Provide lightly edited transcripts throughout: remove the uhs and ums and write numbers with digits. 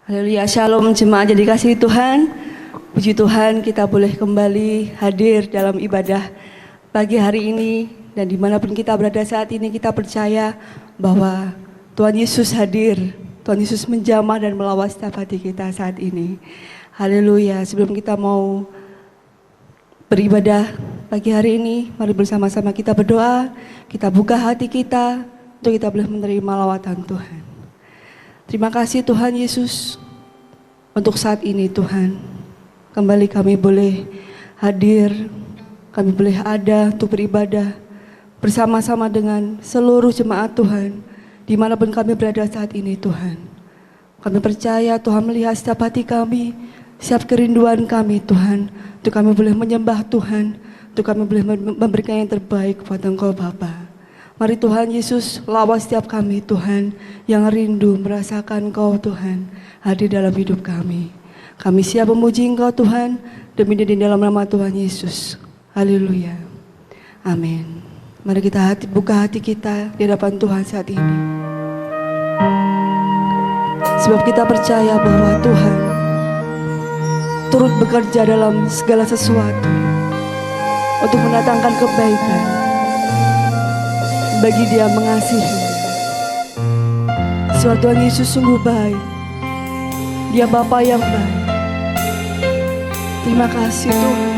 Haleluya, shalom jemaat jadi kasih Tuhan. Puji Tuhan kita boleh kembali hadir dalam ibadah pagi hari ini. Dan dimanapun kita berada saat ini, kita percaya bahwa Tuhan Yesus hadir. Tuhan Yesus menjamah dan melawat setiap hati kita saat ini. Haleluya, sebelum kita mau beribadah pagi hari ini, mari bersama-sama kita berdoa. Kita buka hati kita untuk kita boleh menerima lawatan Tuhan. Terima kasih Tuhan Yesus untuk saat ini Tuhan. Kembali kami boleh hadir, kami boleh ada untuk beribadah bersama-sama dengan seluruh jemaat Tuhan. Dimanapun kami berada saat ini Tuhan. Kami percaya Tuhan melihat setiap hati kami, setiap kerinduan kami Tuhan. Untuk kami boleh menyembah Tuhan, untuk kami boleh memberikan yang terbaik kepada Engkau Bapa. Mari Tuhan Yesus lawas setiap kami Tuhan yang rindu merasakan Engkau Tuhan hadir dalam hidup kami. Kami siap memuji Engkau Tuhan demi di dalam nama Tuhan Yesus. Haleluya. Amin. Mari kita buka hati kita di hadapan Tuhan saat ini. Sebab kita percaya bahwa Tuhan turut bekerja dalam segala sesuatu untuk mendatangkan kebaikan bagi dia mengasihi. Sebab Tuhan Yesus sungguh baik. Dia Bapa yang baik. Terima kasih Tuhan.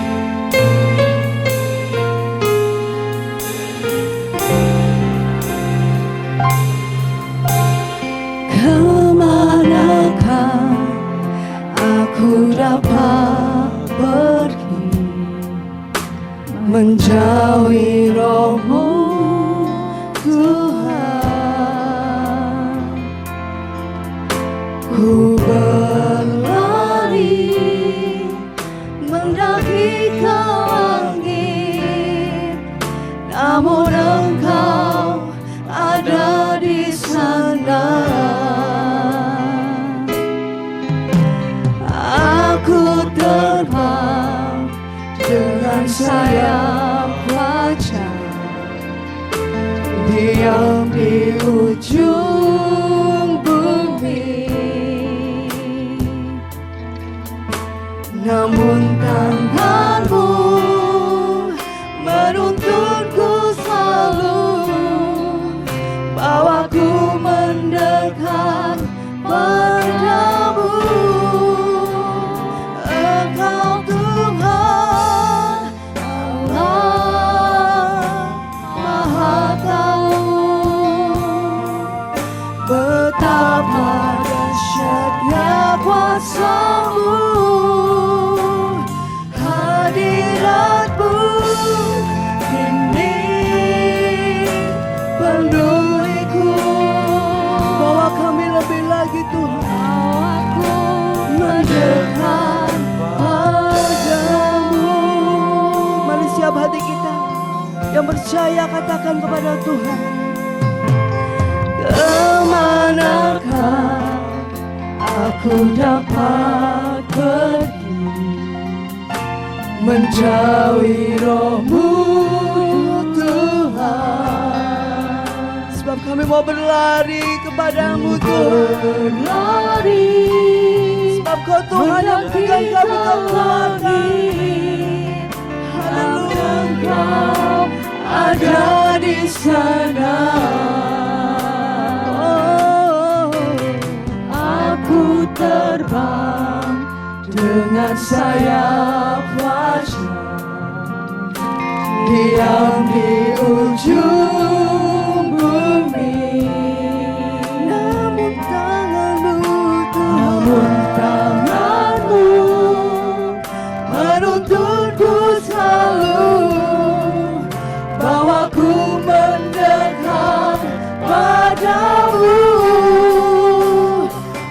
Kemanakah aku dapat pergi menjauhi Roh-Mu Tuhan? Ku berlari mendaki ke langit, namun Engkau ada di sana. Aku terbang dengan sayap fajar, diam di ujung bumi, namun tangan-Mu menuntunku selalu, bawaku mendekat padamu. Engkau Tuhan Allah Maha Tahu betapa dahsyatnya kuasa-Mu, hadirat-Mu ini penuhiku. Bawa kami lebih lagi Tuhan, bawaku mendekat padamu. Mari siap hati kita yang percaya katakan kepada Tuhan. Kemanakah aku dapat pergi menjauhi Roh-Mu Tuhan? Sebab kami mau berlari kepadamu Tuhan. Berlari Sebab Kau Tuhan yang memegang kami, Kau langit, Engkau ada di sana. Aku terbang dengan sayap fajar, diam di ujung bumi, namun tangan-Mu Tuhan, namun tangan-Mu menuntunku selalu, bawaku mendekat padamu.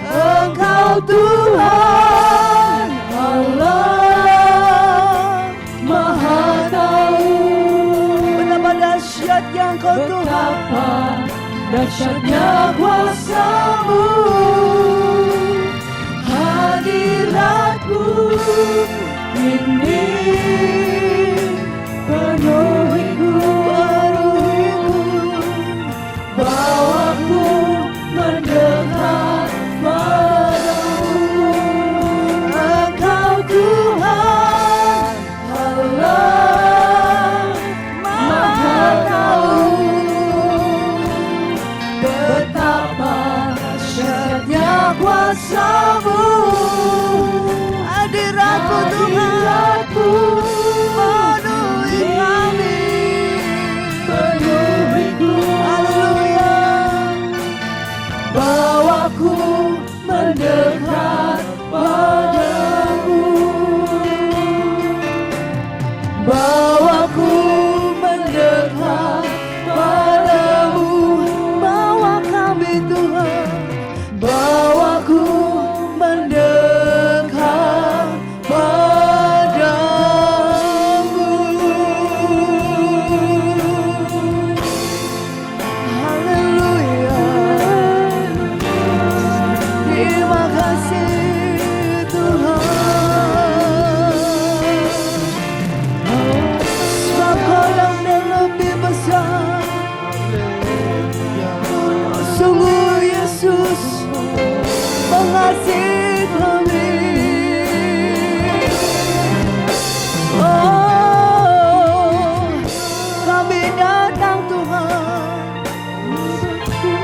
Engkau Tuhan Allah Maha Tahu betapa dahsyatnya Engkau Tuhan, betapa dahsyatnya kuasa-Mu, hadirat-Mu ini penuhiku, bawaku mendekat padamu. hadiratmu penuhi kami. penuhiku. Haleluya. Bawaku mendekat padamu, bawaku mendekat padamu, Bawa kami Tuhan, bawaku mendekat padamu. haleluya. Terima kasih Tuhan, sebab Kau yang lebih besar. Sungguh Yesus mengasihi kami. Oh, kami datang Tuhan,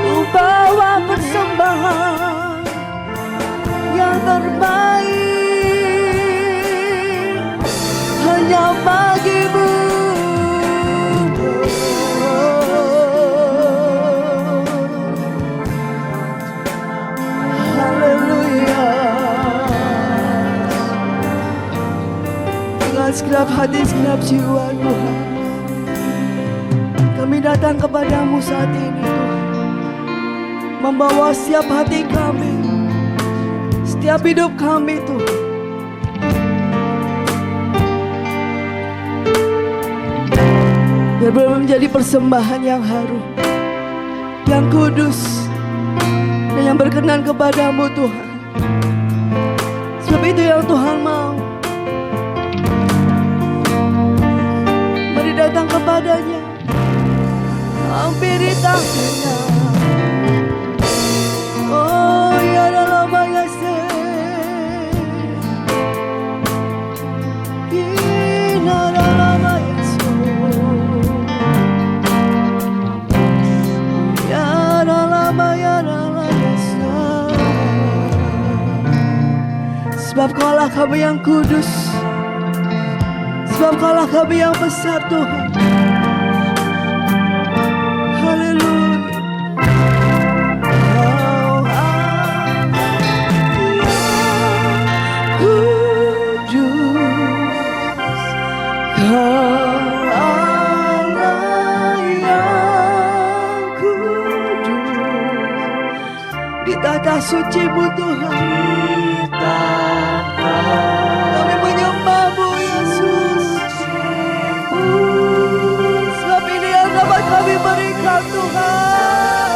membawa persembahan yang terbaik hanya bagi-Mu. Haleluya. Dengan segenap hati, segenap jiwa Tuhan, kami datang kepadamu saat ini Tuhan, membawa setiap hati kami, setiap hidup kami Tuhan. Biar boleh menjadi persembahan yang harum, yang kudus, dan yang berkenan kepadamu Tuhan. Sebab itu yang Tuhan mau. Mari datang kepadanya, hampiri tangannya. Oh ya dalam banyak sebab Kaulah kami yang kudus, sebab Kaulah kami yang besar Tuhan. Haleluya. Kau Allah yang kudus, Kau Allah yang kudus, di tata suci-Mu Tuhan. Kami menyembah-Mu Yesus, sebab ini yang dapat kami berikan Tuhan.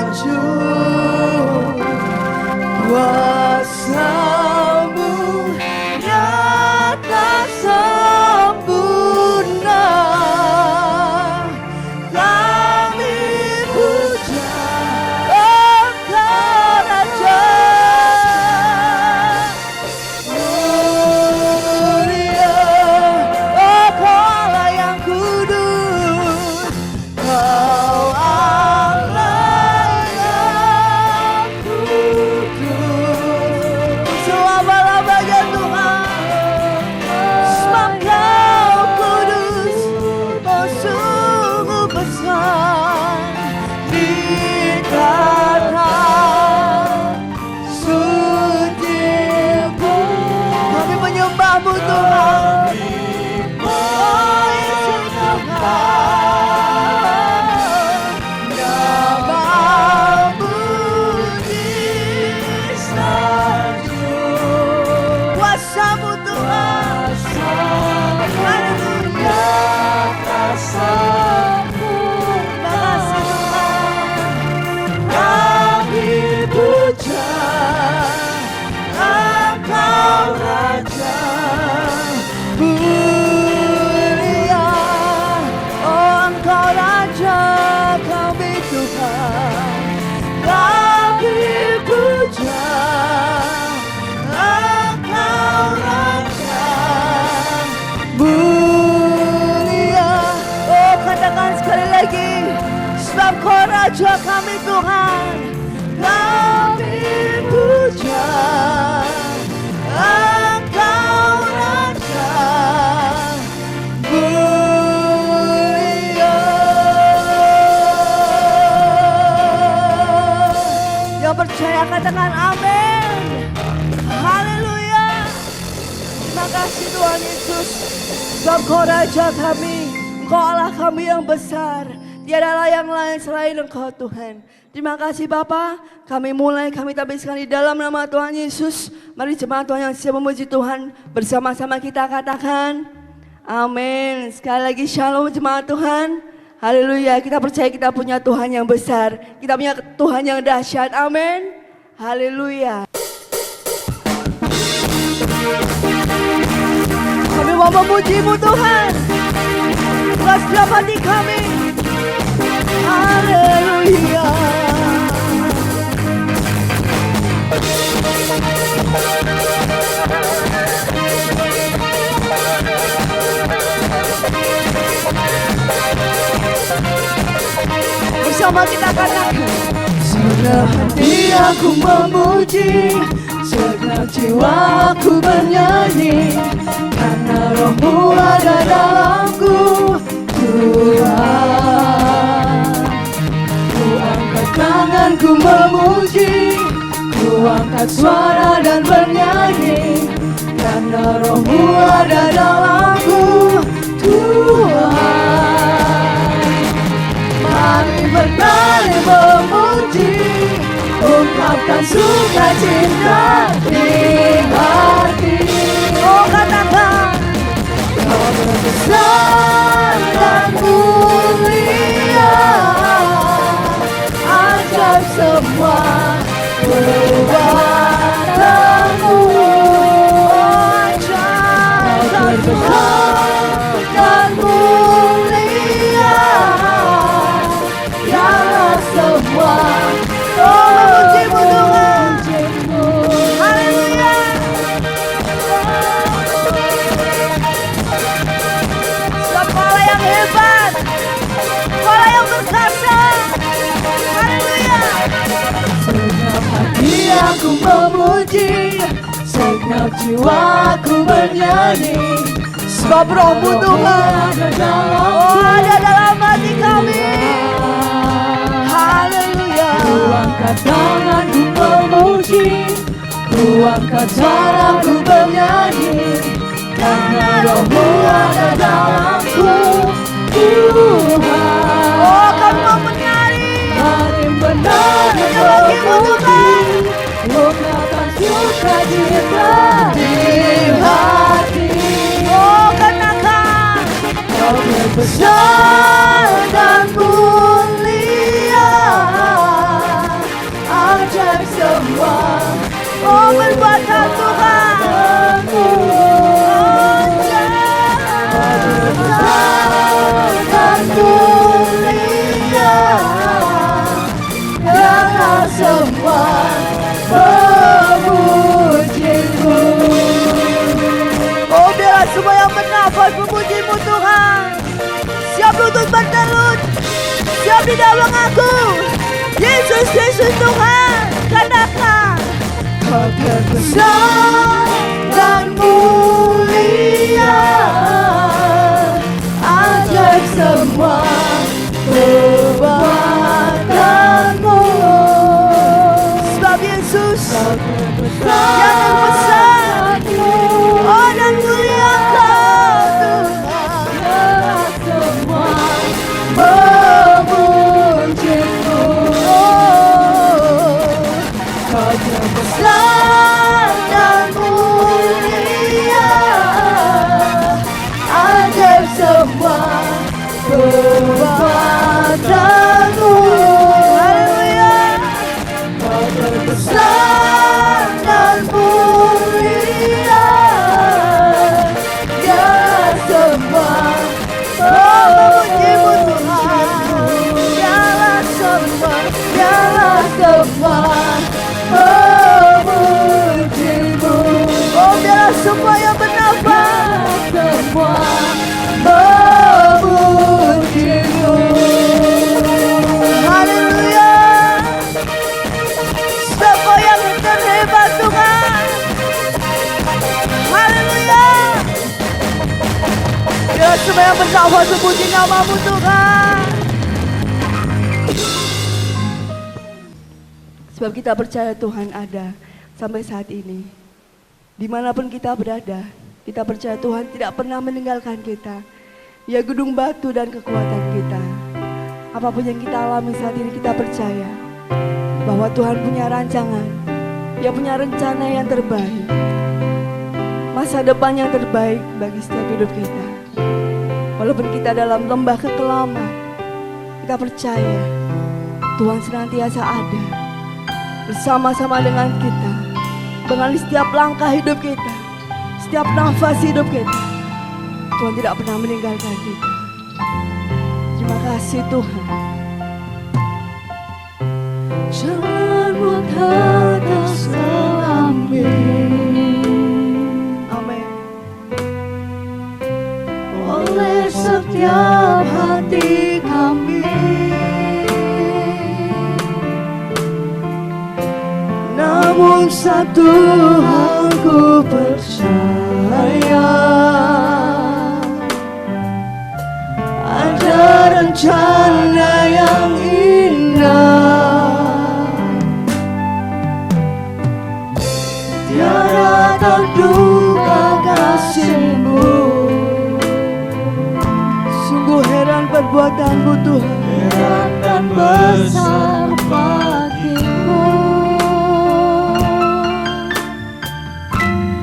Disanjung kuasa-Mu nyata sempurna, kami puja Engkau Raja mulia. Oh Kaulah yang kudus, Kau Allah yang kudus selama-lamanya Tuhan. Sebab Kau kudus, Kau sungguh besar di tata suci-Mu. Kami menyembah-Mu Tuhan. Oh Yesus Tuhan, nama-Mu disanjung, kuasa-Mu Tuhan. Haleluya. Sebab Kau Raja kami Tuhan, kami puja Engkau Raja mulia. Yang percaya katakan amin. Haleluya. Terima kasih Tuhan Yesus. Sebab Kau Raja kami, Engkau Allah kami yang besar. Tiada lah yang lain selain Engkau Tuhan. Terima kasih Bapa. Kami tabiskan di dalam nama Tuhan Yesus. Mari jemaat Tuhan yang siap memuji Tuhan, bersama-sama kita katakan amin. Sekali lagi shalom jemaat Tuhan. Haleluya. Kita percaya kita punya Tuhan yang besar. Kita punya Tuhan yang dahsyat. Amin. Haleluya. Kami mau memuji-Mu Tuhan. Buka setiap hati kami. Haleluya. Bersama kita katakan, segenap hati aku memuji, segenap jiwaku bernyanyi, karena Roh-Mu ada dalamku, Tuhan. Ku angkat tanganku memuji, ku angkat suara dan bernyanyi, karena Roh-Mu ada dalamku, Tuhan. Mari bernyanyi memuji, ungkapkan sukacita di hati. Oh katakan, Kau besar dan mulia, ajaib semua perbuatan-Mu. Ajaib dan mulia, biarlah semua memuji-Mu Tuhan. Haleluya. Sebab Kau yang hebat, Kau yang berkuasa. Haleluya. Segenap hati aku memuji, segenap jiwaku bernyanyi, sebab Roh-Mu Tuhan ada dalam hati kami. Haleluya. Ku angkat tanganku memuji, ku angkat suaraku bernyanyi, karena Roh-Mu ada dalamku, Tuhan. Oh kami mau menyanyi, mari menyanyi memuji, ungkapkan sukacita di hati. Oh katakan, Kau besar dan mulia, ajaib semua perbuatan Tuhan. Ajaib dan mulia, biarlah semua memuji-Mu. Oh biarlah semua yang bernafas memuji-Mu Tuhan. Siap lutut bertelut, siap di dalam aku. Yesus Kristus Tuhan, katakan, Kau terbesar dan mulia, ajaib semua perbuatan-Mu. Sebab Yesus yang terbesar, oh dan mulia Kau Tuhan, semua memuji-Mu. Kau terbesar dan mulia, nafas puji namamu Tuhan. Sebab kita percaya Tuhan ada sampai saat ini. Dimanapun kita berada, kita percaya Tuhan tidak pernah meninggalkan kita. Dia gedung batu dan kekuatan kita. Apapun yang kita alami saat ini, kita percaya bahwa Tuhan punya rancangan. Dia punya rencana yang terbaik, masa depan yang terbaik bagi setiap hidup kita. Walaupun kita dalam lembah kekelaman, kita percaya Tuhan senantiasa ada bersama-sama dengan kita, dengan setiap langkah hidup kita, setiap nafas hidup kita. Tuhan tidak pernah meninggalkan kita. Terima kasih Tuhan. Jalanmu tak selampir, Amin. oleh setiap hati kami. Namun satu hal ku percaya, ada rencana yang indah, tiada terduga kasih-Mu. Sungguh heran perbuatanmu Tuhan. Heran dan besar bagimu,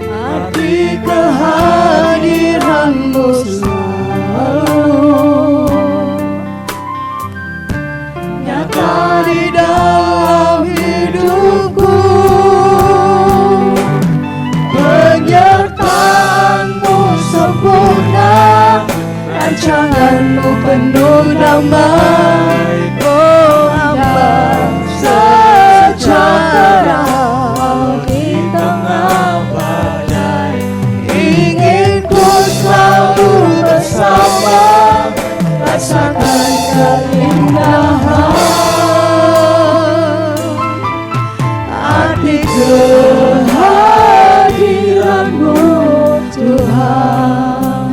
arti kehadiran-Mu selalu nyata di dalam hidupku. Penyertaan-Mu sempurna, rancangan-Mu penuh damai. Oh hamba sejahtera di tengah badai, ingin ku selalu bersama, rasakan keindahan arti kehadiran-Mu Tuhan.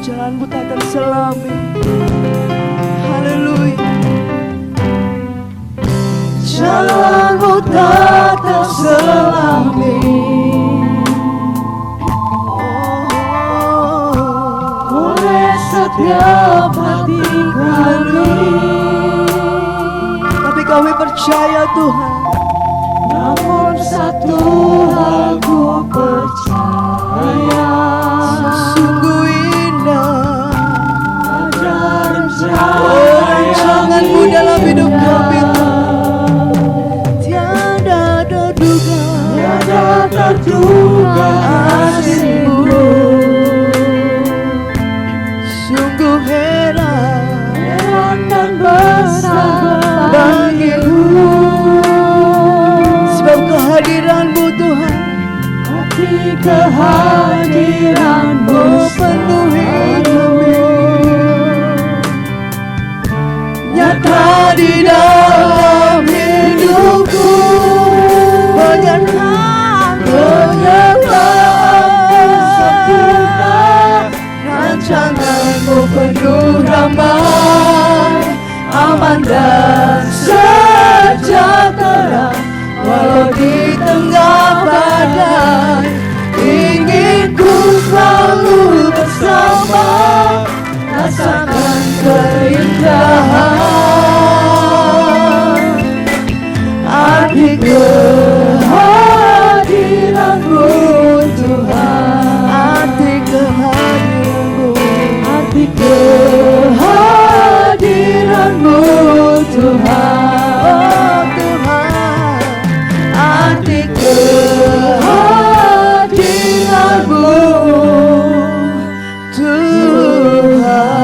Jalanmu tak terselami. Haleluya. Jalan-Mu tak terselami, oleh setiap hati kami. Tapi kami percaya Tuhan. Namun satu hal ku percaya, Sungguh indah ada rancangan-Mu dalam hidup kami Tuhan. Tiada terduga, tiada terduga kasih-Mu. sungguh heran Heran dan besar bagiku, sebab kehadiran-Mu Tuhan. arti kehadiran-Mu Penuhi kami, nyata di dalam hidupku. Penyertaan-Mu sempurna, rancangan-Mu penuh damai, aman dan sejahtera walau di tengah badai. Ingin ku selalu bersama, rasakan keindahan arti kehadiran-Mu Tuhan. arti kehadiran-Mu, Arti kehadiran-Mu Tuhan. oh Tuhan. Arti kehadiran-Mu Tuhan.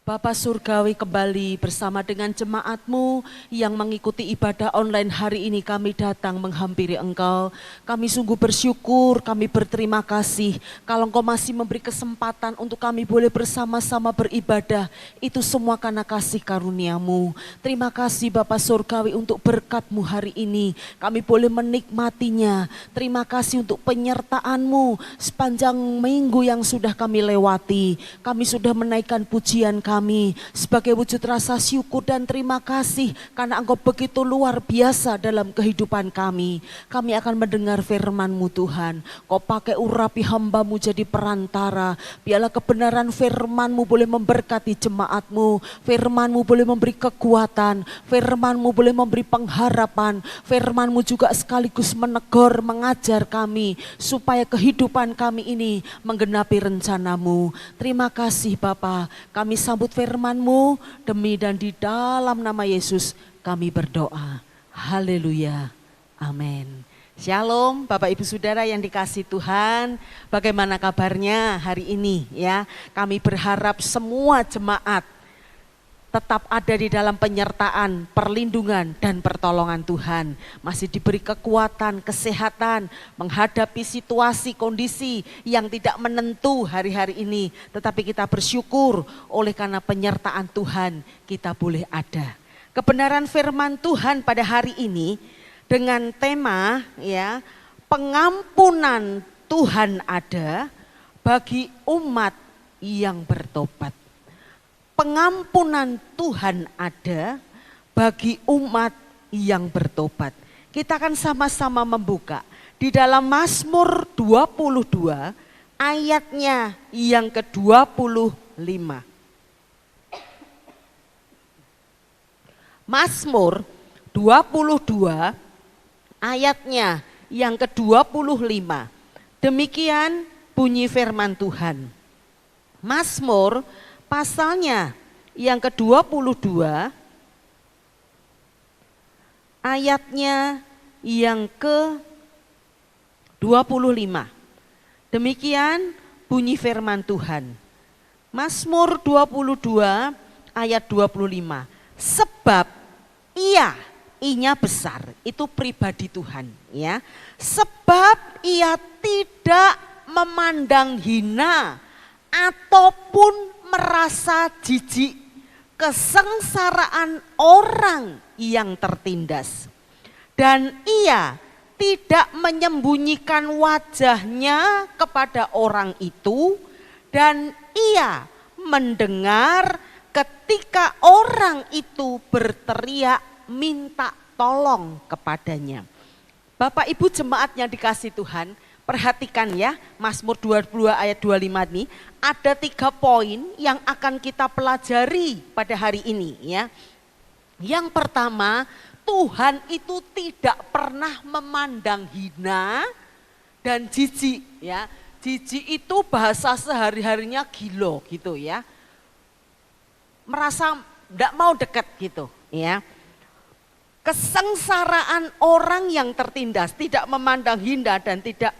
Bapa Bapa Surgawi, kembali bersama dengan jemaat-Mu yang mengikuti ibadah online hari ini, kami datang menghampiri Engkau. Kami sungguh bersyukur, kami berterima kasih kalau Engkau masih memberi kesempatan untuk kami boleh bersama-sama beribadah. Itu semua karena kasih karunia-Mu. Terima kasih Bapa Surgawi untuk berkat-Mu hari ini. Kami boleh menikmatinya. Terima kasih untuk penyertaan-Mu sepanjang minggu yang sudah kami lewati. Kami sudah menaikkan pujian kami sebagai wujud rasa syukur dan terima kasih karena Engkau begitu luar biasa dalam kehidupan kami. Kami akan mendengar firman-Mu Tuhan. Kau pakai urapi hamba-Mu jadi perantara. Biarlah kebenaran firman-Mu boleh memberkati jemaat-Mu. Firman-Mu boleh memberi kekuatan. Firman-Mu boleh memberi pengharapan. Firman-Mu juga sekaligus menegur, mengajar kami supaya kehidupan kami ini menggenapi rencana-Mu. Terima kasih Bapa, kami sambut firman-Mu demi dan di dalam nama Yesus kami berdoa. Haleluya, amin. Shalom Bapak Ibu Saudara yang dikasihi Tuhan, bagaimana kabarnya hari ini ya? Kami berharap semua jemaat tetap ada di dalam penyertaan, perlindungan dan pertolongan Tuhan. Masih diberi kekuatan, kesehatan menghadapi situasi, kondisi yang tidak menentu hari-hari ini. Tetapi kita bersyukur oleh karena penyertaan Tuhan kita boleh ada. Kebenaran firman Tuhan pada hari ini dengan tema ya, pengampunan Tuhan ada bagi umat yang bertobat. Pengampunan Tuhan ada bagi umat yang bertobat. Kita akan sama-sama membuka di dalam Mazmur 22 ayatnya yang ke-25. Mazmur 22 ayatnya yang ke-25. Demikian bunyi firman Tuhan. Mazmur pasalnya yang ke-22 ayatnya yang ke-25. Demikian bunyi firman Tuhan. Mazmur 22 ayat 25. Sebab I-nya besar, itu pribadi Tuhan ya. Sebab Ia tidak memandang hina ataupun merasa jijik kesengsaraan orang yang tertindas. Dan Ia tidak menyembunyikan wajahnya kepada orang itu, dan Ia mendengar ketika orang itu berteriak minta tolong kepadanya. Bapak Ibu jemaat yang dikasihi Tuhan, perhatikan ya, Mazmur 22 ayat 25 ini ada 3 poin yang akan kita pelajari pada hari ini ya. Yang pertama, Tuhan itu tidak pernah memandang hina dan jijik ya. Jijik itu bahasa sehari-harinya gilo gitu ya. Merasa enggak mau dekat gitu ya. Kesengsaraan orang yang tertindas, tidak memandang hina dan tidak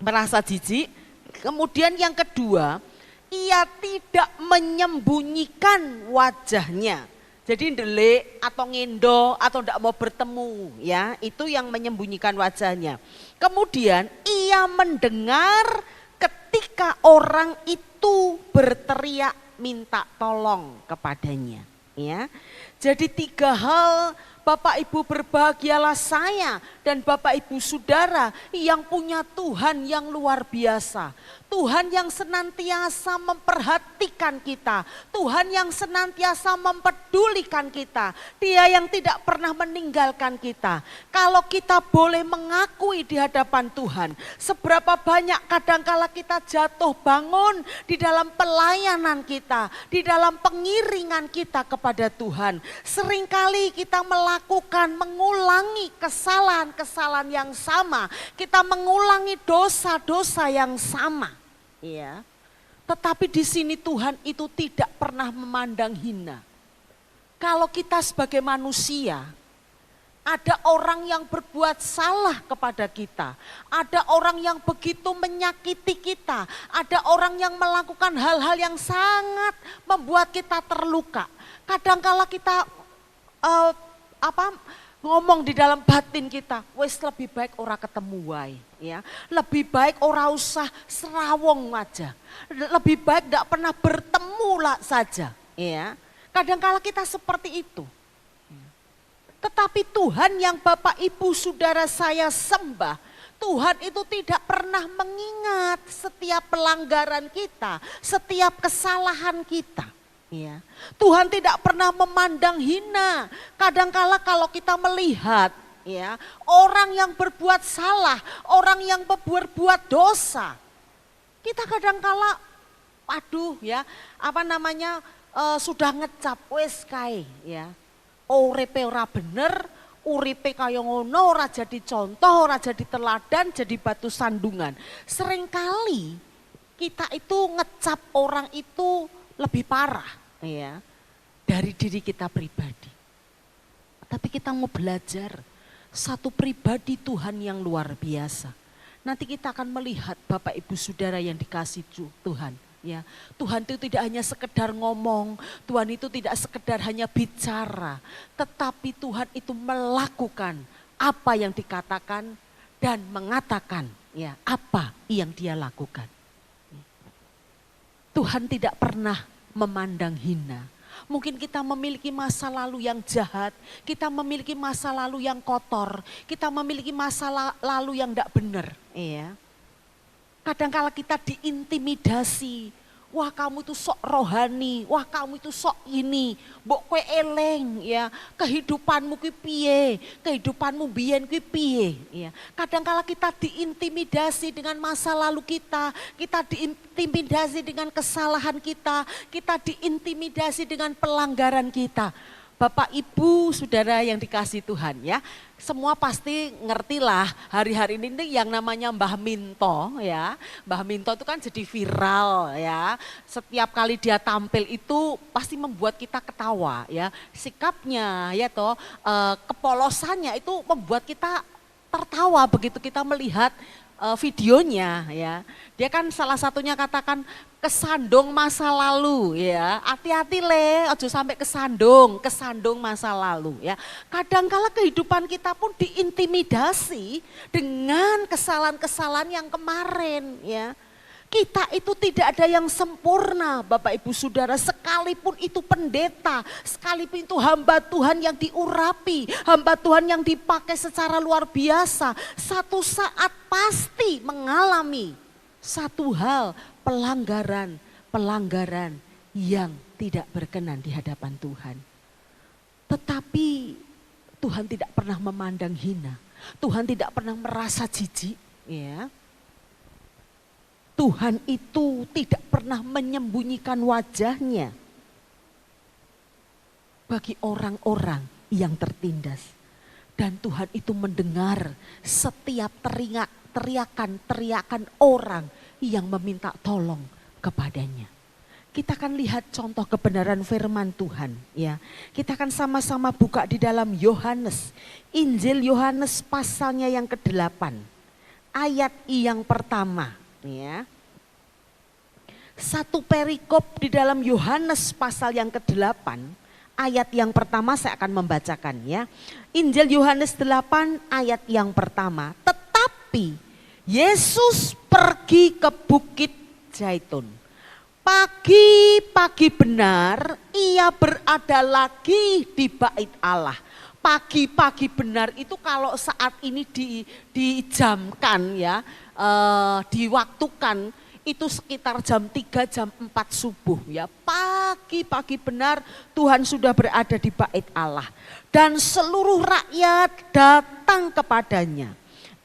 merasa jijik. Kemudian yang kedua, Ia tidak menyembunyikan wajahnya. Jadi ndelik atau ngendo atau tidak mau bertemu ya, itu yang menyembunyikan wajahnya. Kemudian Ia mendengar ketika orang itu berteriak minta tolong kepadanya ya. Jadi 3 hal. Bapak Ibu berbahagialah saya dan Bapak Ibu Saudara yang punya Tuhan yang luar biasa. Tuhan yang senantiasa memperhatikan kita. Tuhan yang senantiasa mempedulikan kita. Dia yang tidak pernah meninggalkan kita. Kalau kita boleh mengakui di hadapan Tuhan, seberapa banyak kadangkala kita jatuh bangun di dalam pelayanan kita, di dalam pengiringan kita kepada Tuhan. Seringkali kita mengulangi kesalahan-kesalahan yang sama. Kita mengulangi dosa-dosa yang sama. Ya. Tetapi di sini Tuhan itu tidak pernah memandang hina. Kalau kita sebagai manusia, Ada orang yang berbuat salah kepada kita. Ada orang yang begitu menyakiti kita. Ada orang yang melakukan hal-hal yang sangat membuat kita terluka. Kadangkala kita ngomong di dalam batin kita, wes lebih baik ora ketemu wae, ya. Lebih baik ora usah serawong aja. Lebih baik enggak pernah bertemu lah saja, ya. Kadangkala kita seperti itu. Tetapi Tuhan yang Bapak Ibu Saudara saya sembah, Tuhan itu tidak pernah mengingat setiap pelanggaran kita, setiap kesalahan kita. Ya. Tuhan tidak pernah memandang hina. Kadangkala kalau kita melihat ya, orang yang berbuat salah, orang yang berbuat dosa, kita kadangkala sudah ngecap wes kae ya. Uripe ora bener, uripe kaya ngono, ora jadi contoh, ora jadi teladan, jadi batu sandungan. Seringkali kita itu ngecap orang itu lebih parah ya dari diri kita pribadi. Tapi kita mau belajar satu pribadi Tuhan yang luar biasa. Nanti kita akan melihat Bapak Ibu Saudara yang dikasih Tuhan. Ya, Tuhan itu tidak hanya sekedar ngomong, Tuhan itu tidak sekedar hanya bicara, tetapi Tuhan itu melakukan apa yang dikatakan dan mengatakan ya apa yang dia lakukan. Tuhan tidak pernah memandang hina. Mungkin kita memiliki masa lalu yang jahat, kita memiliki masa lalu yang kotor, kita memiliki masa lalu yang tidak benar. Ya. Kadang-kala kita diintimidasi, wah kamu itu sok rohani, wah kamu itu sok ini, mbok kowe eleng ya, kehidupanmu ki piye, kehidupanmu biyen ki piye ya. Kadang-kala kita diintimidasi dengan masa lalu kita diintimidasi dengan kesalahan kita diintimidasi dengan pelanggaran kita. Bapak Ibu Saudara yang dikasih Tuhan ya, semua pasti ngertilah hari-hari ini yang namanya Mbah Minto ya. Mbah Minto itu kan jadi viral ya, setiap kali dia tampil itu pasti membuat kita ketawa ya. Sikapnya ya toh, kepolosannya itu membuat kita tertawa begitu kita melihat videonya ya. Dia kan salah satunya katakan kesandung masa lalu ya. Hati-hati le, ojo sampai kesandung masa lalu ya. Kadangkala kehidupan kita pun diintimidasi dengan kesalahan-kesalahan yang kemarin ya. Kita itu tidak ada yang sempurna Bapak Ibu Saudara, sekalipun itu pendeta, sekalipun itu hamba Tuhan yang diurapi, hamba Tuhan yang dipakai secara luar biasa, satu saat pasti mengalami satu hal, pelanggaran yang tidak berkenan di hadapan Tuhan. Tetapi Tuhan tidak pernah memandang hina, Tuhan tidak pernah merasa jijik ya. Tuhan itu tidak pernah menyembunyikan wajahnya bagi orang-orang yang tertindas. Dan Tuhan itu mendengar setiap teriakan orang yang meminta tolong kepadanya. Kita akan lihat contoh kebenaran firman Tuhan ya. Kita akan sama-sama buka di dalam Yohanes, Injil Yohanes pasalnya yang ke-8, ayat yang pertama. Ya. Satu perikop di dalam Yohanes pasal yang ke-8 ayat yang pertama saya akan membacakan ya. Injil Yohanes 8 ayat yang pertama. Tetapi Yesus pergi ke Bukit Zaitun. Pagi-pagi benar ia berada lagi di bait Allah. Pagi-pagi benar itu kalau saat ini dijamkan ya, diwaktukan itu sekitar jam 3, jam 4 subuh ya. Pagi-pagi benar Tuhan sudah berada di bait Allah. Dan seluruh rakyat datang kepadanya.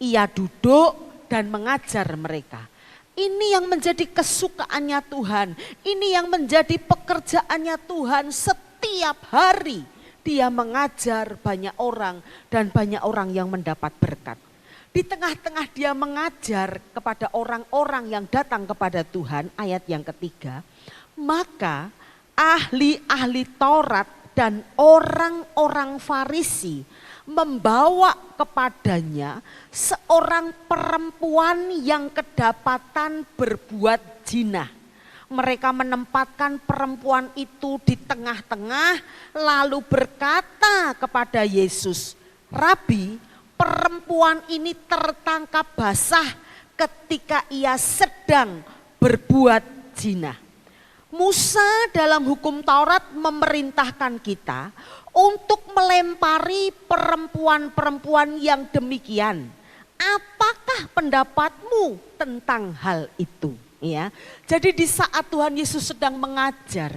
Ia duduk dan mengajar mereka. Ini yang menjadi kesukaannya Tuhan. Ini yang menjadi pekerjaannya Tuhan setiap hari. Dia mengajar banyak orang dan banyak orang yang mendapat berkat. Di tengah-tengah dia mengajar kepada orang-orang yang datang kepada Tuhan, ayat yang ketiga, maka ahli-ahli Taurat dan orang-orang Farisi membawa kepadanya seorang perempuan yang kedapatan berbuat zina. Mereka menempatkan perempuan itu di tengah-tengah lalu berkata kepada Yesus, "Rabi, perempuan ini tertangkap basah ketika ia sedang berbuat zina." Musa dalam hukum Taurat memerintahkan kita untuk melempari perempuan-perempuan yang demikian. Apakah pendapatmu tentang hal itu? Ya, jadi di saat Tuhan Yesus sedang mengajar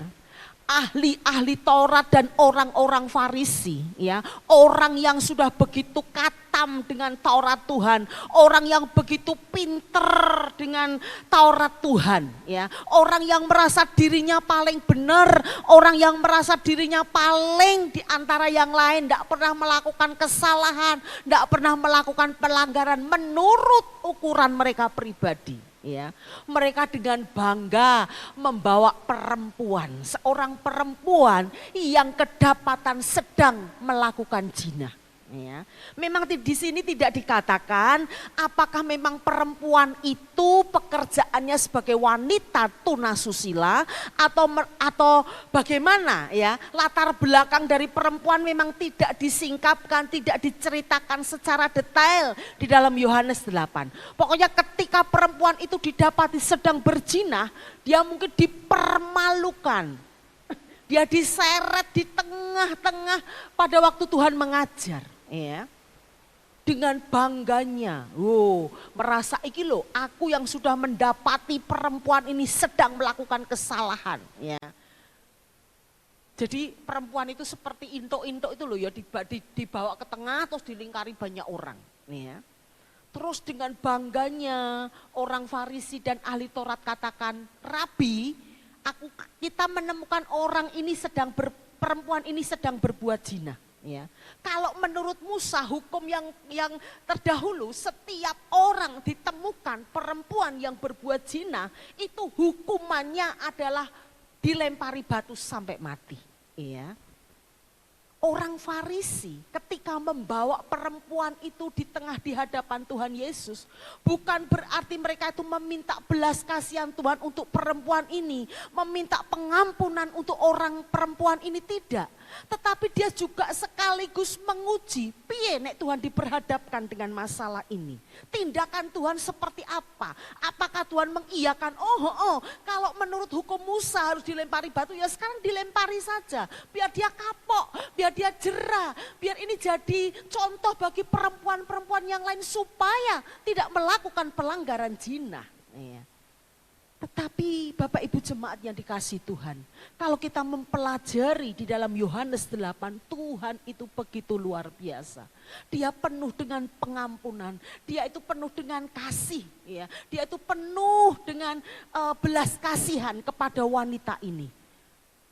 ahli-ahli Taurat dan orang-orang Farisi, ya, orang yang sudah begitu katam dengan Taurat Tuhan, orang yang begitu pinter dengan Taurat Tuhan, ya, orang yang merasa dirinya paling benar, orang yang merasa dirinya paling di antara yang lain, tidak pernah melakukan kesalahan, tidak pernah melakukan pelanggaran menurut ukuran mereka pribadi. Ya, mereka dengan bangga membawa perempuan, seorang perempuan yang kedapatan sedang melakukan zina. Ya, memang di sini tidak dikatakan apakah memang perempuan itu pekerjaannya sebagai wanita tunasusila atau bagaimana, ya, latar belakang dari perempuan memang tidak disingkapkan, tidak diceritakan secara detail di dalam Yohanes 8. Pokoknya ketika perempuan itu didapati sedang berzina, dia mungkin dipermalukan. Dia diseret di tengah-tengah pada waktu Tuhan mengajar. Ya, dengan bangganya, merasa iki loh, aku yang sudah mendapati perempuan ini sedang melakukan kesalahan. Ya, jadi perempuan itu seperti intok-intok itu loh ya, dibawa ke tengah terus dilingkari banyak orang. Ya, terus dengan bangganya orang Farisi dan ahli Taurat katakan, "Rabi, kita menemukan orang ini perempuan ini sedang berbuat zina." Ya, kalau menurut Musa hukum yang terdahulu, setiap orang ditemukan perempuan yang berbuat zina itu hukumannya adalah dilempari batu sampai mati. Ya. Orang Farisi ketika membawa perempuan itu di hadapan Tuhan Yesus, bukan berarti mereka itu meminta belas kasihan Tuhan untuk perempuan ini, meminta pengampunan untuk orang perempuan ini, tidak. Tetapi dia juga sekaligus menguji, piye nek Tuhan diperhadapkan dengan masalah ini. Tindakan Tuhan seperti apa? Apakah Tuhan mengiyakan, kalau menurut hukum Musa harus dilempari batu, ya sekarang dilempari saja. Biar dia kapok, biar dia jerah, biar ini jadi contoh bagi perempuan-perempuan yang lain supaya tidak melakukan pelanggaran zina. Ya. Tetapi Bapak Ibu jemaat yang dikasihi Tuhan, kalau kita mempelajari di dalam Yohanes 8, Tuhan itu begitu luar biasa. Dia penuh dengan pengampunan, dia itu penuh dengan kasih, ya. Dia itu penuh dengan belas kasihan kepada wanita ini.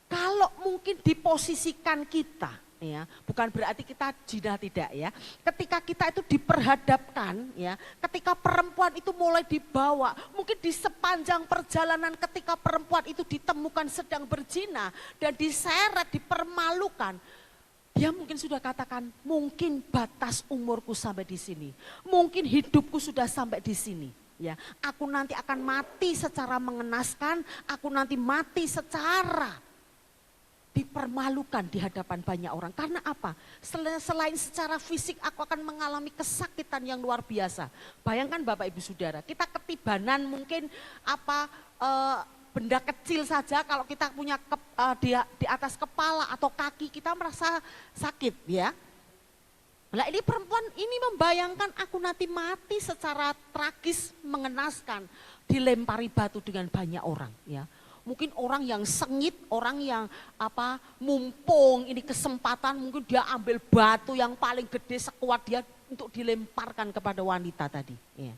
Kalau mungkin diposisikan kita, ya, bukan berarti kita zina, tidak, ya. Ketika kita itu diperhadapkan, ya, ketika perempuan itu mulai dibawa, mungkin di sepanjang perjalanan ketika perempuan itu ditemukan sedang berzina dan diseret, dipermalukan, dia mungkin sudah katakan, mungkin batas umurku sampai di sini, mungkin hidupku sudah sampai di sini. Ya, aku nanti akan mati secara mengenaskan, aku nanti mati secara dipermalukan di hadapan banyak orang. Karena apa? Selain secara fisik aku akan mengalami kesakitan yang luar biasa. Bayangkan Bapak Ibu Saudara, kita ketibanan mungkin benda kecil saja, kalau kita punya di atas kepala atau kaki kita merasa sakit, ya. Nah, ini perempuan ini membayangkan aku nanti mati secara tragis, mengenaskan, dilempari batu dengan banyak orang, ya. Mungkin orang yang sengit, orang yang mumpung ini kesempatan, mungkin dia ambil batu yang paling gede sekuat dia untuk dilemparkan kepada wanita tadi. Ya.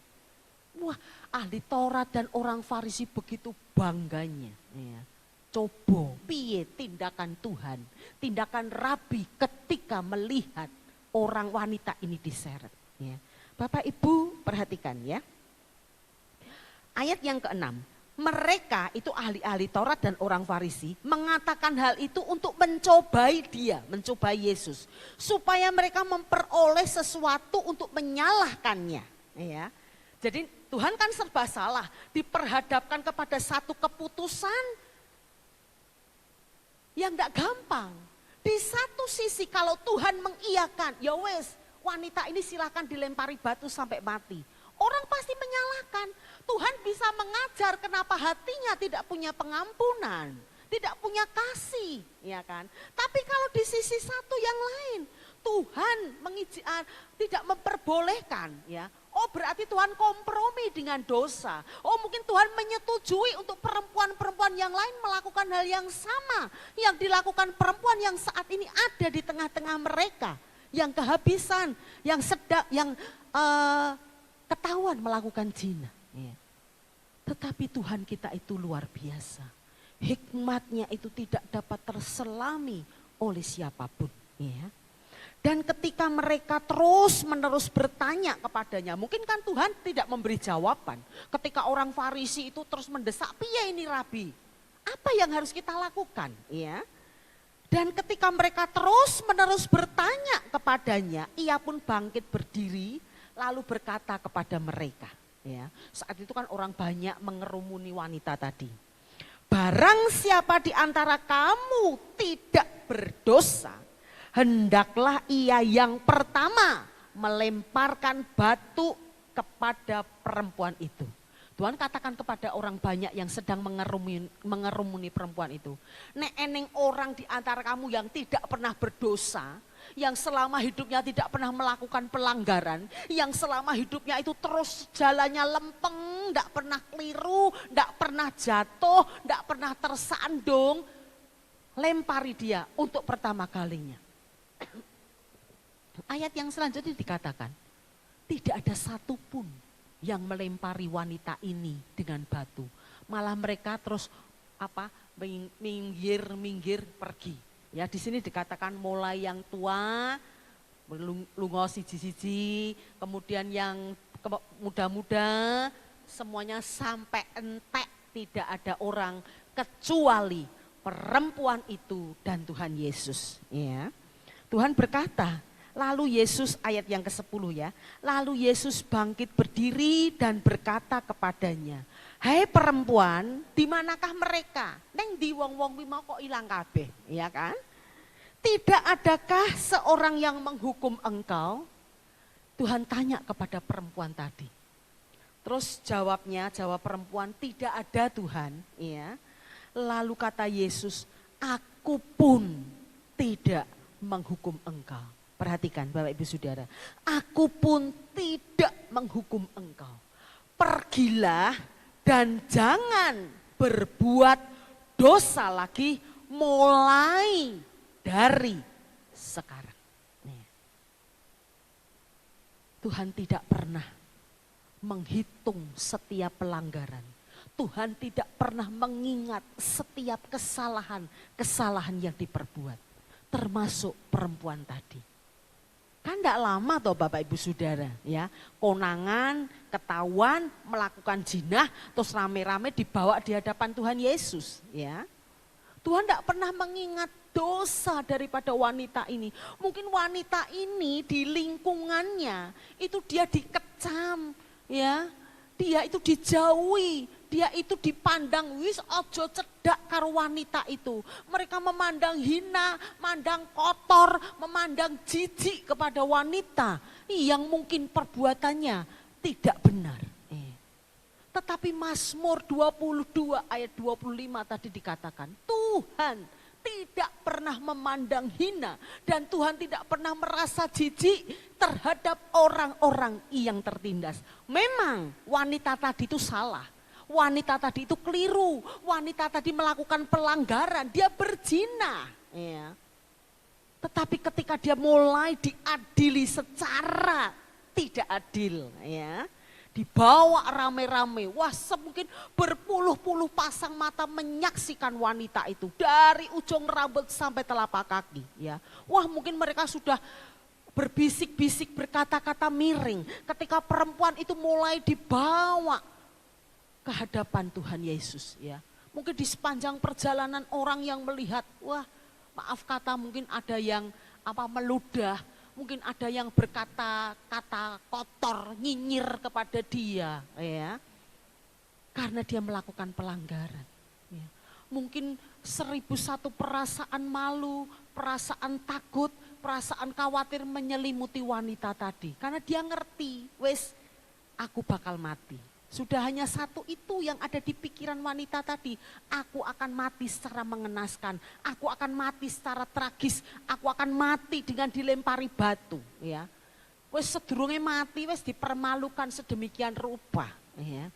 Wah, ahli Taurat dan orang Farisi begitu bangganya. Ya. Coba piye tindakan Tuhan, tindakan Rabi ketika melihat orang wanita ini diseret. Ya. Bapak Ibu perhatikan, ya. Ayat yang ke-6. mereka itu ahli-ahli Taurat dan orang Farisi mengatakan hal itu untuk mencobai dia, mencobai Yesus. Supaya mereka memperoleh sesuatu untuk menyalahkannya. Ya. Jadi Tuhan kan serba salah, diperhadapkan kepada satu keputusan yang tidak gampang. Di satu sisi kalau Tuhan mengiyakan, ya wes wanita ini silakan dilempari batu sampai mati. Orang pasti menyalahkan. Tuhan bisa mengajar kenapa hatinya tidak punya pengampunan, tidak punya kasih, ya kan? Tapi kalau di sisi satu yang lain, Tuhan tidak memperbolehkan, ya. Oh berarti Tuhan kompromi dengan dosa. Oh mungkin Tuhan menyetujui untuk perempuan-perempuan yang lain melakukan hal yang sama yang dilakukan perempuan yang saat ini ada di tengah-tengah mereka, yang kehabisan, yang ketahuan melakukan zina. Ya. Tetapi Tuhan kita itu luar biasa. Hikmatnya itu tidak dapat terselami oleh siapapun. Ya. Dan ketika mereka terus-menerus bertanya kepadanya, mungkin kan Tuhan tidak memberi jawaban. Ketika orang Farisi itu terus mendesak, piye ini Rabi? Apa yang harus kita lakukan? Ya. Dan ketika mereka terus-menerus bertanya kepadanya, ia pun bangkit berdiri lalu berkata kepada mereka. Ya, saat itu kan orang banyak mengerumuni wanita tadi. Barang siapa di antara kamu tidak berdosa, hendaklah ia yang pertama melemparkan batu kepada perempuan itu. Tuhan katakan kepada orang banyak yang sedang mengerumuni perempuan itu. Nek eneng orang di antara kamu yang tidak pernah berdosa, yang selama hidupnya tidak pernah melakukan pelanggaran, yang selama hidupnya itu terus jalannya lempeng, tidak pernah keliru, tidak pernah jatuh, tidak pernah tersandung, lempari dia untuk pertama kalinya. Ayat yang selanjutnya dikatakan, tidak ada satupun yang melempari wanita ini dengan batu. Malah mereka terus minggir pergi. Ya di sini dikatakan mulai yang tua, lungo siji-siji, kemudian yang muda-muda, semuanya sampai entek, tidak ada orang kecuali perempuan itu dan Tuhan Yesus. Ya. Tuhan berkata, lalu Yesus ayat yang ke-10 ya. Lalu Yesus bangkit berdiri dan berkata kepadanya, "Hai perempuan, di manakah mereka? Neng di wong-wong wi mau kok ilang kabeh?" Ya kan? Tidak adakah seorang yang menghukum engkau? Tuhan tanya kepada perempuan tadi. Terus jawab perempuan, "Tidak ada Tuhan." Ya. Lalu kata Yesus, "Aku pun tidak menghukum engkau." Perhatikan Bapak Ibu Saudara, aku pun tidak menghukum engkau. Pergilah dan jangan berbuat dosa lagi mulai dari sekarang. Tuhan tidak pernah menghitung setiap pelanggaran. Tuhan tidak pernah mengingat setiap kesalahan yang diperbuat. Termasuk perempuan tadi. Kan tidak lama toh Bapak Ibu Saudara ya, konangan, ketahuan, melakukan zina, terus rame-rame dibawa di hadapan Tuhan Yesus ya. Tuhan tidak pernah mengingat dosa daripada wanita ini. Mungkin wanita ini di lingkungannya itu dia dikecam ya, dia itu dijauhi, dia itu dipandang wis ojo cedak karo wanita itu. Mereka memandang hina, memandang kotor, memandang jijik kepada wanita yang mungkin perbuatannya tidak benar. Tetapi Mazmur 22 ayat 25 tadi dikatakan, Tuhan tidak pernah memandang hina dan Tuhan tidak pernah merasa jijik terhadap orang-orang yang tertindas. Memang wanita tadi itu salah. Wanita tadi itu keliru, wanita tadi melakukan pelanggaran, dia berzina. Ya. Tetapi ketika dia mulai diadili secara tidak adil, ya, dibawa rame-rame, wah mungkin berpuluh-puluh pasang mata menyaksikan wanita itu dari ujung rambut sampai telapak kaki. Ya. Wah mungkin mereka sudah berbisik-bisik berkata-kata miring ketika perempuan itu mulai dibawa ke hadapan Tuhan Yesus ya. Mungkin di sepanjang perjalanan orang yang melihat, wah maaf kata mungkin ada yang meludah, mungkin ada yang berkata-kata kotor, nyinyir kepada dia ya. Karena dia melakukan pelanggaran. Ya. Mungkin 1001 perasaan malu, perasaan takut, perasaan khawatir menyelimuti wanita tadi. Karena dia ngerti, wes aku bakal mati. Sudah hanya satu itu yang ada di pikiran wanita tadi. Aku akan mati secara mengenaskan, aku akan mati secara tragis, aku akan mati dengan dilempari batu. Ya. Wes sedurunge mati, wes dipermalukan sedemikian rupa. Ya.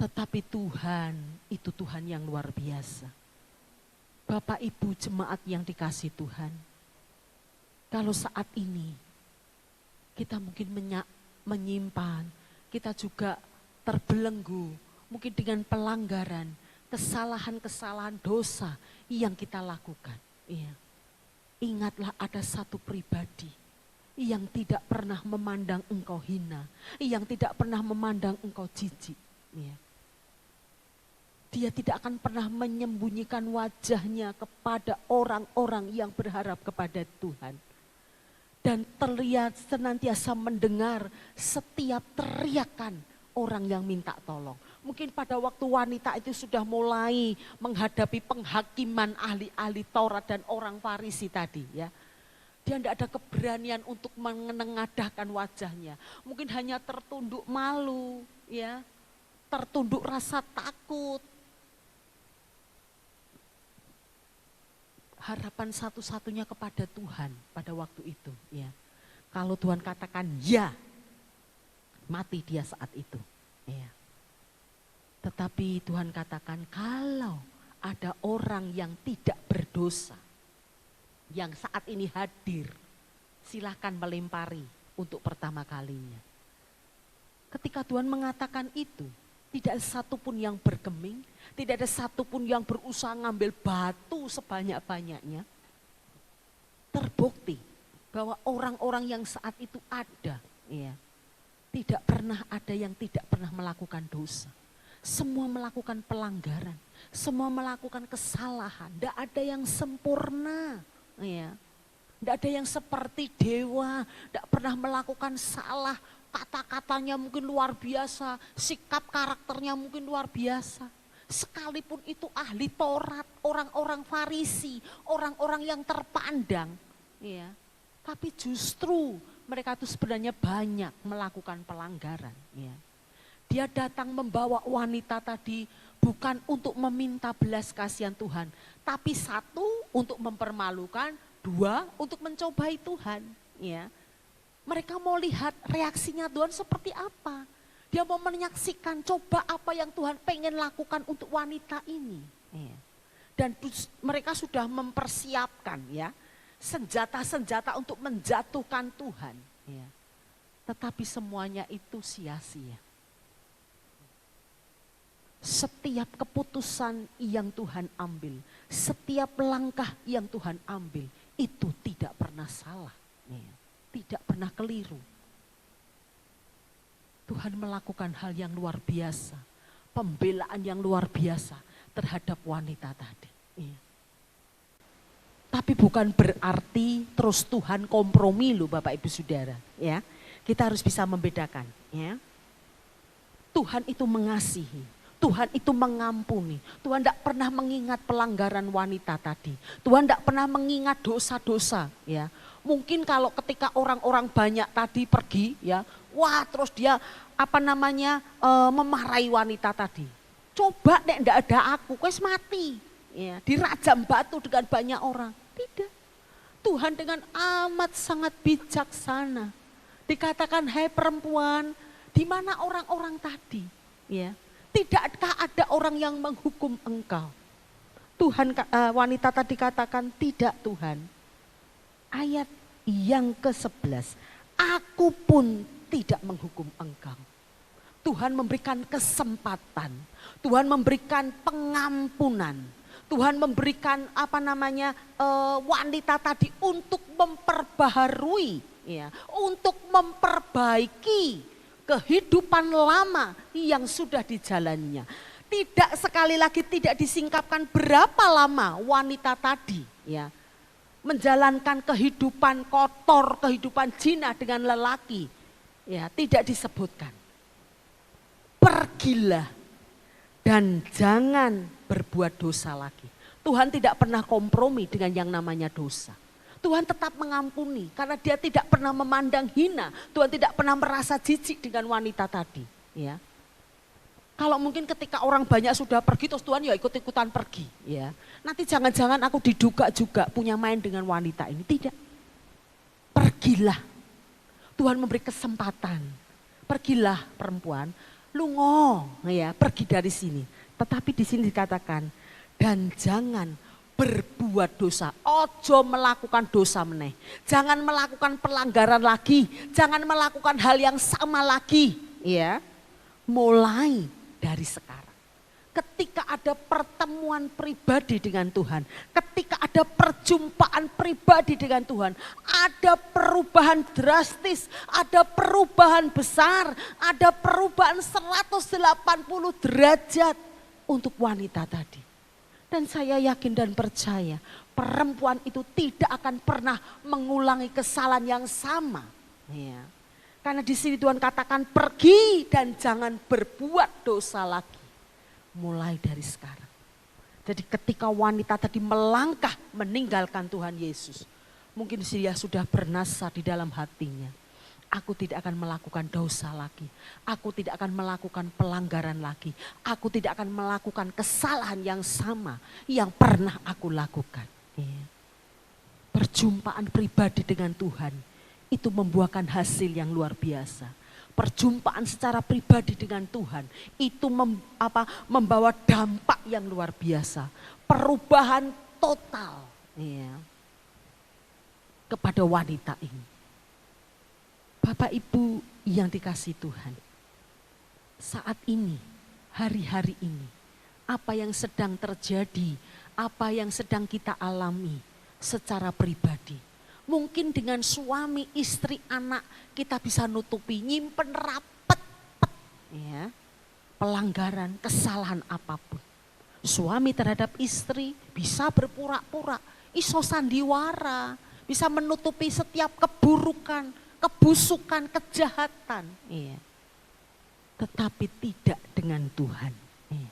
Tetapi Tuhan itu Tuhan yang luar biasa. Bapak Ibu jemaat yang dikasih Tuhan. Kalau saat ini kita mungkin menyimpan, kita juga terbelenggu mungkin dengan pelanggaran, kesalahan-kesalahan dosa yang kita lakukan. Iya. Ingatlah ada satu pribadi yang tidak pernah memandang engkau hina, yang tidak pernah memandang engkau jijik. Iya. Dia tidak akan pernah menyembunyikan wajahnya kepada orang-orang yang berharap kepada Tuhan. Dan terlihat senantiasa mendengar setiap teriakan orang yang minta tolong. Mungkin pada waktu wanita itu sudah mulai menghadapi penghakiman ahli-ahli Taurat dan orang Farisi tadi ya. Dia tidak ada keberanian untuk menengadahkan wajahnya. Mungkin hanya tertunduk malu ya, tertunduk rasa takut. Harapan satu-satunya kepada Tuhan pada waktu itu ya. Kalau Tuhan katakan ya, mati dia saat itu ya. Tetapi Tuhan katakan kalau ada orang yang tidak berdosa yang saat ini hadir, silakan melempari untuk pertama kalinya. Ketika Tuhan mengatakan itu, tidak ada satupun yang bergeming, tidak ada satupun yang berusaha ngambil batu sebanyak-banyaknya. Terbukti bahwa orang-orang yang saat itu ada, ya, tidak pernah ada yang tidak pernah melakukan dosa. Semua melakukan pelanggaran, semua melakukan kesalahan. Tidak ada yang sempurna, ya. Tidak ada yang seperti dewa, tidak pernah melakukan salah. Kata-katanya mungkin luar biasa, sikap karakternya mungkin luar biasa. Sekalipun itu ahli Taurat, orang-orang Farisi, orang-orang yang terpandang. Ya. Tapi justru mereka itu sebenarnya banyak melakukan pelanggaran. Ya. Dia datang membawa wanita tadi bukan untuk meminta belas kasihan Tuhan. Tapi satu, untuk mempermalukan, dua, untuk mencobai Tuhan. Ya. Mereka mau lihat reaksinya Tuhan seperti apa. Dia mau menyaksikan coba apa yang Tuhan pengen lakukan untuk wanita ini. Dan mereka sudah mempersiapkan ya senjata-senjata untuk menjatuhkan Tuhan. Tetapi semuanya itu sia-sia. Setiap keputusan yang Tuhan ambil, setiap langkah yang Tuhan ambil, itu tidak pernah salah. Tidak pernah keliru. Tuhan melakukan hal yang luar biasa, pembelaan yang luar biasa terhadap wanita tadi. Iya. Tapi bukan berarti terus Tuhan kompromi loh Bapak Ibu Saudara. Ya, kita harus bisa membedakan. Ya. Tuhan itu mengasihi, Tuhan itu mengampuni. Tuhan tidak pernah mengingat pelanggaran wanita tadi. Tuhan tidak pernah mengingat dosa-dosa. Ya. Mungkin kalau ketika orang-orang banyak tadi pergi ya, wah terus dia memarahi wanita tadi. Coba nek ndak ada aku, wes mati. Ya, dirajam batu dengan banyak orang. Tidak. Tuhan dengan amat sangat bijaksana. Dikatakan, hai perempuan, di mana orang-orang tadi? Ya, tidakkah ada orang yang menghukum engkau? Tuhan, wanita tadi katakan, tidak Tuhan. Ayat yang ke-11, aku pun tidak menghukum engkau. Tuhan memberikan kesempatan, Tuhan memberikan pengampunan, Tuhan memberikan wanita tadi untuk memperbaharui, ya, untuk memperbaiki kehidupan lama yang sudah dijalaninya. Tidak, sekali lagi tidak disingkapkan berapa lama wanita tadi ya menjalankan kehidupan kotor, kehidupan zina dengan lelaki. Ya, tidak disebutkan. Pergilah dan jangan berbuat dosa lagi. Tuhan tidak pernah kompromi dengan yang namanya dosa. Tuhan tetap mengampuni karena dia tidak pernah memandang hina. Tuhan tidak pernah merasa jijik dengan wanita tadi. Ya. Kalau mungkin ketika orang banyak sudah pergi terus Tuhan ya ikut-ikutan pergi. Ya. Nanti jangan-jangan aku diduga juga punya main dengan wanita ini. Tidak. Pergilah. Tuhan memberi kesempatan. Pergilah perempuan, lungo ya, pergi dari sini. Tetapi di sini dikatakan dan jangan berbuat dosa, ojo melakukan dosa meneh. Jangan melakukan pelanggaran lagi, jangan melakukan hal yang sama lagi, ya. Mulai dari sekarang. Ketika ada pertemuan pribadi dengan Tuhan, ketika ada perjumpaan pribadi dengan Tuhan, ada perubahan drastis, ada perubahan besar, ada perubahan 180 derajat untuk wanita tadi. Dan saya yakin dan percaya perempuan itu tidak akan pernah mengulangi kesalahan yang sama. Ya. Karena di sini Tuhan katakan pergi dan jangan berbuat dosa lagi. Mulai dari sekarang. Jadi ketika wanita tadi melangkah meninggalkan Tuhan Yesus. Mungkin dia sudah bernasa di dalam hatinya. Aku tidak akan melakukan dosa lagi. Aku tidak akan melakukan pelanggaran lagi. Aku tidak akan melakukan kesalahan yang sama yang pernah aku lakukan. Ya. Perjumpaan pribadi dengan Tuhan itu membuahkan hasil yang luar biasa. Perjumpaan secara pribadi dengan Tuhan itu membawa dampak yang luar biasa. Perubahan total ya, kepada wanita ini. Bapak Ibu yang dikasihi Tuhan, saat ini, hari-hari ini, apa yang sedang terjadi, apa yang sedang kita alami secara pribadi. Mungkin dengan suami, istri, anak kita bisa nutupi, nyimpen rapet, ya, pelanggaran, kesalahan apapun. Suami terhadap istri bisa berpura-pura, iso sandiwara, bisa menutupi setiap keburukan, kebusukan, kejahatan. Ya. Tetapi tidak dengan Tuhan. Ya.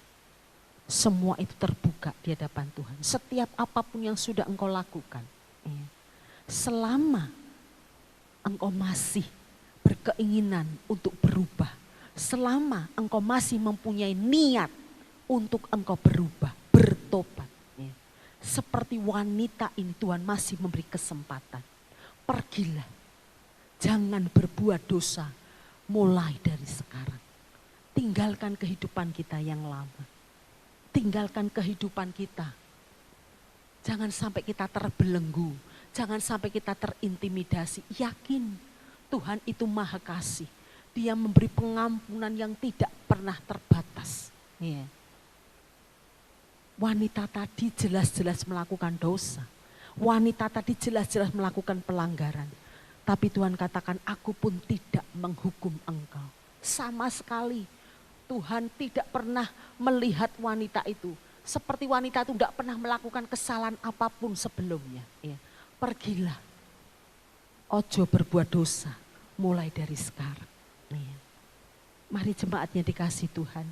Semua itu terbuka di hadapan Tuhan. Setiap apapun yang sudah engkau lakukan. Ya. Selama engkau masih berkeinginan untuk berubah, selama engkau masih mempunyai niat untuk engkau berubah, bertobat. Ya. Seperti wanita ini Tuhan masih memberi kesempatan. Pergilah, jangan berbuat dosa mulai dari sekarang. Tinggalkan kehidupan kita yang lama. Tinggalkan kehidupan kita. Jangan sampai kita terbelenggu. Jangan sampai kita terintimidasi. Yakin Tuhan itu maha kasih. Dia memberi pengampunan yang tidak pernah terbatas. Ya. Wanita tadi jelas-jelas melakukan dosa. Wanita tadi jelas-jelas melakukan pelanggaran. Tapi Tuhan katakan aku pun tidak menghukum engkau. Sama sekali Tuhan tidak pernah melihat wanita itu. Seperti wanita itu tidak pernah melakukan kesalahan apapun sebelumnya. Ya. Pergilah, ojo berbuat dosa mulai dari sekarang. Ya. Mari jemaatnya dikasih Tuhan.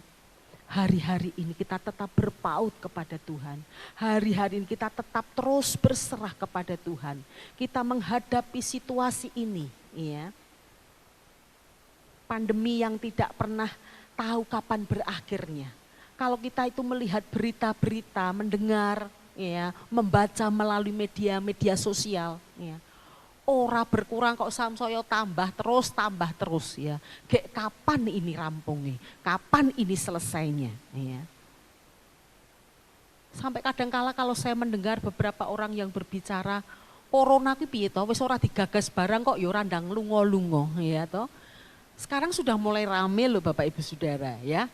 Hari-hari ini kita tetap berpaut kepada Tuhan. Hari-hari ini kita tetap terus berserah kepada Tuhan. Kita menghadapi situasi ini. Ya. Pandemi yang tidak pernah tahu kapan berakhirnya. Kalau kita itu melihat berita-berita, mendengar, ya, membaca melalui media sosial, ya. Ora berkurang kok samsoyo tambah terus ya. Kayak kapan ini rampungnya? Kapan ini selesainya? Ya. Sampai kadangkala kalau saya mendengar beberapa orang yang berbicara, corona ki piye to? Wis ora digagas barang kok ya ora ndang lungo-lungo, ya toh. Sekarang sudah mulai rame loh Bapak Ibu Saudara ya.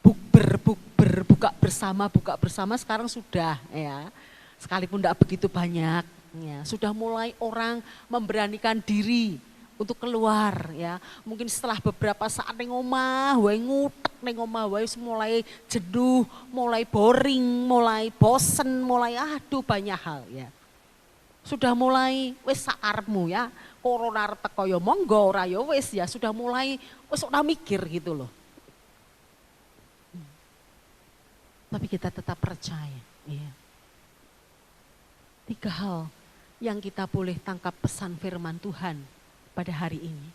Bukber, buka bersama sekarang sudah ya. Sekalipun tidak begitu banyak ya. Sudah mulai orang memberanikan diri untuk keluar ya. Mungkin setelah beberapa saat ning omah, wae ngutek ning omah wae mulai jenuh, mulai boring, mulai bosen, mulai aduh banyak hal ya. Sudah mulai wis sakarepmu ya. Corona arep teko ya monggo ora ya wis ya, sudah mulai wis ora mikir gitu loh. Tapi kita tetap percaya ya. 3 hal yang kita boleh tangkap pesan firman Tuhan pada hari ini.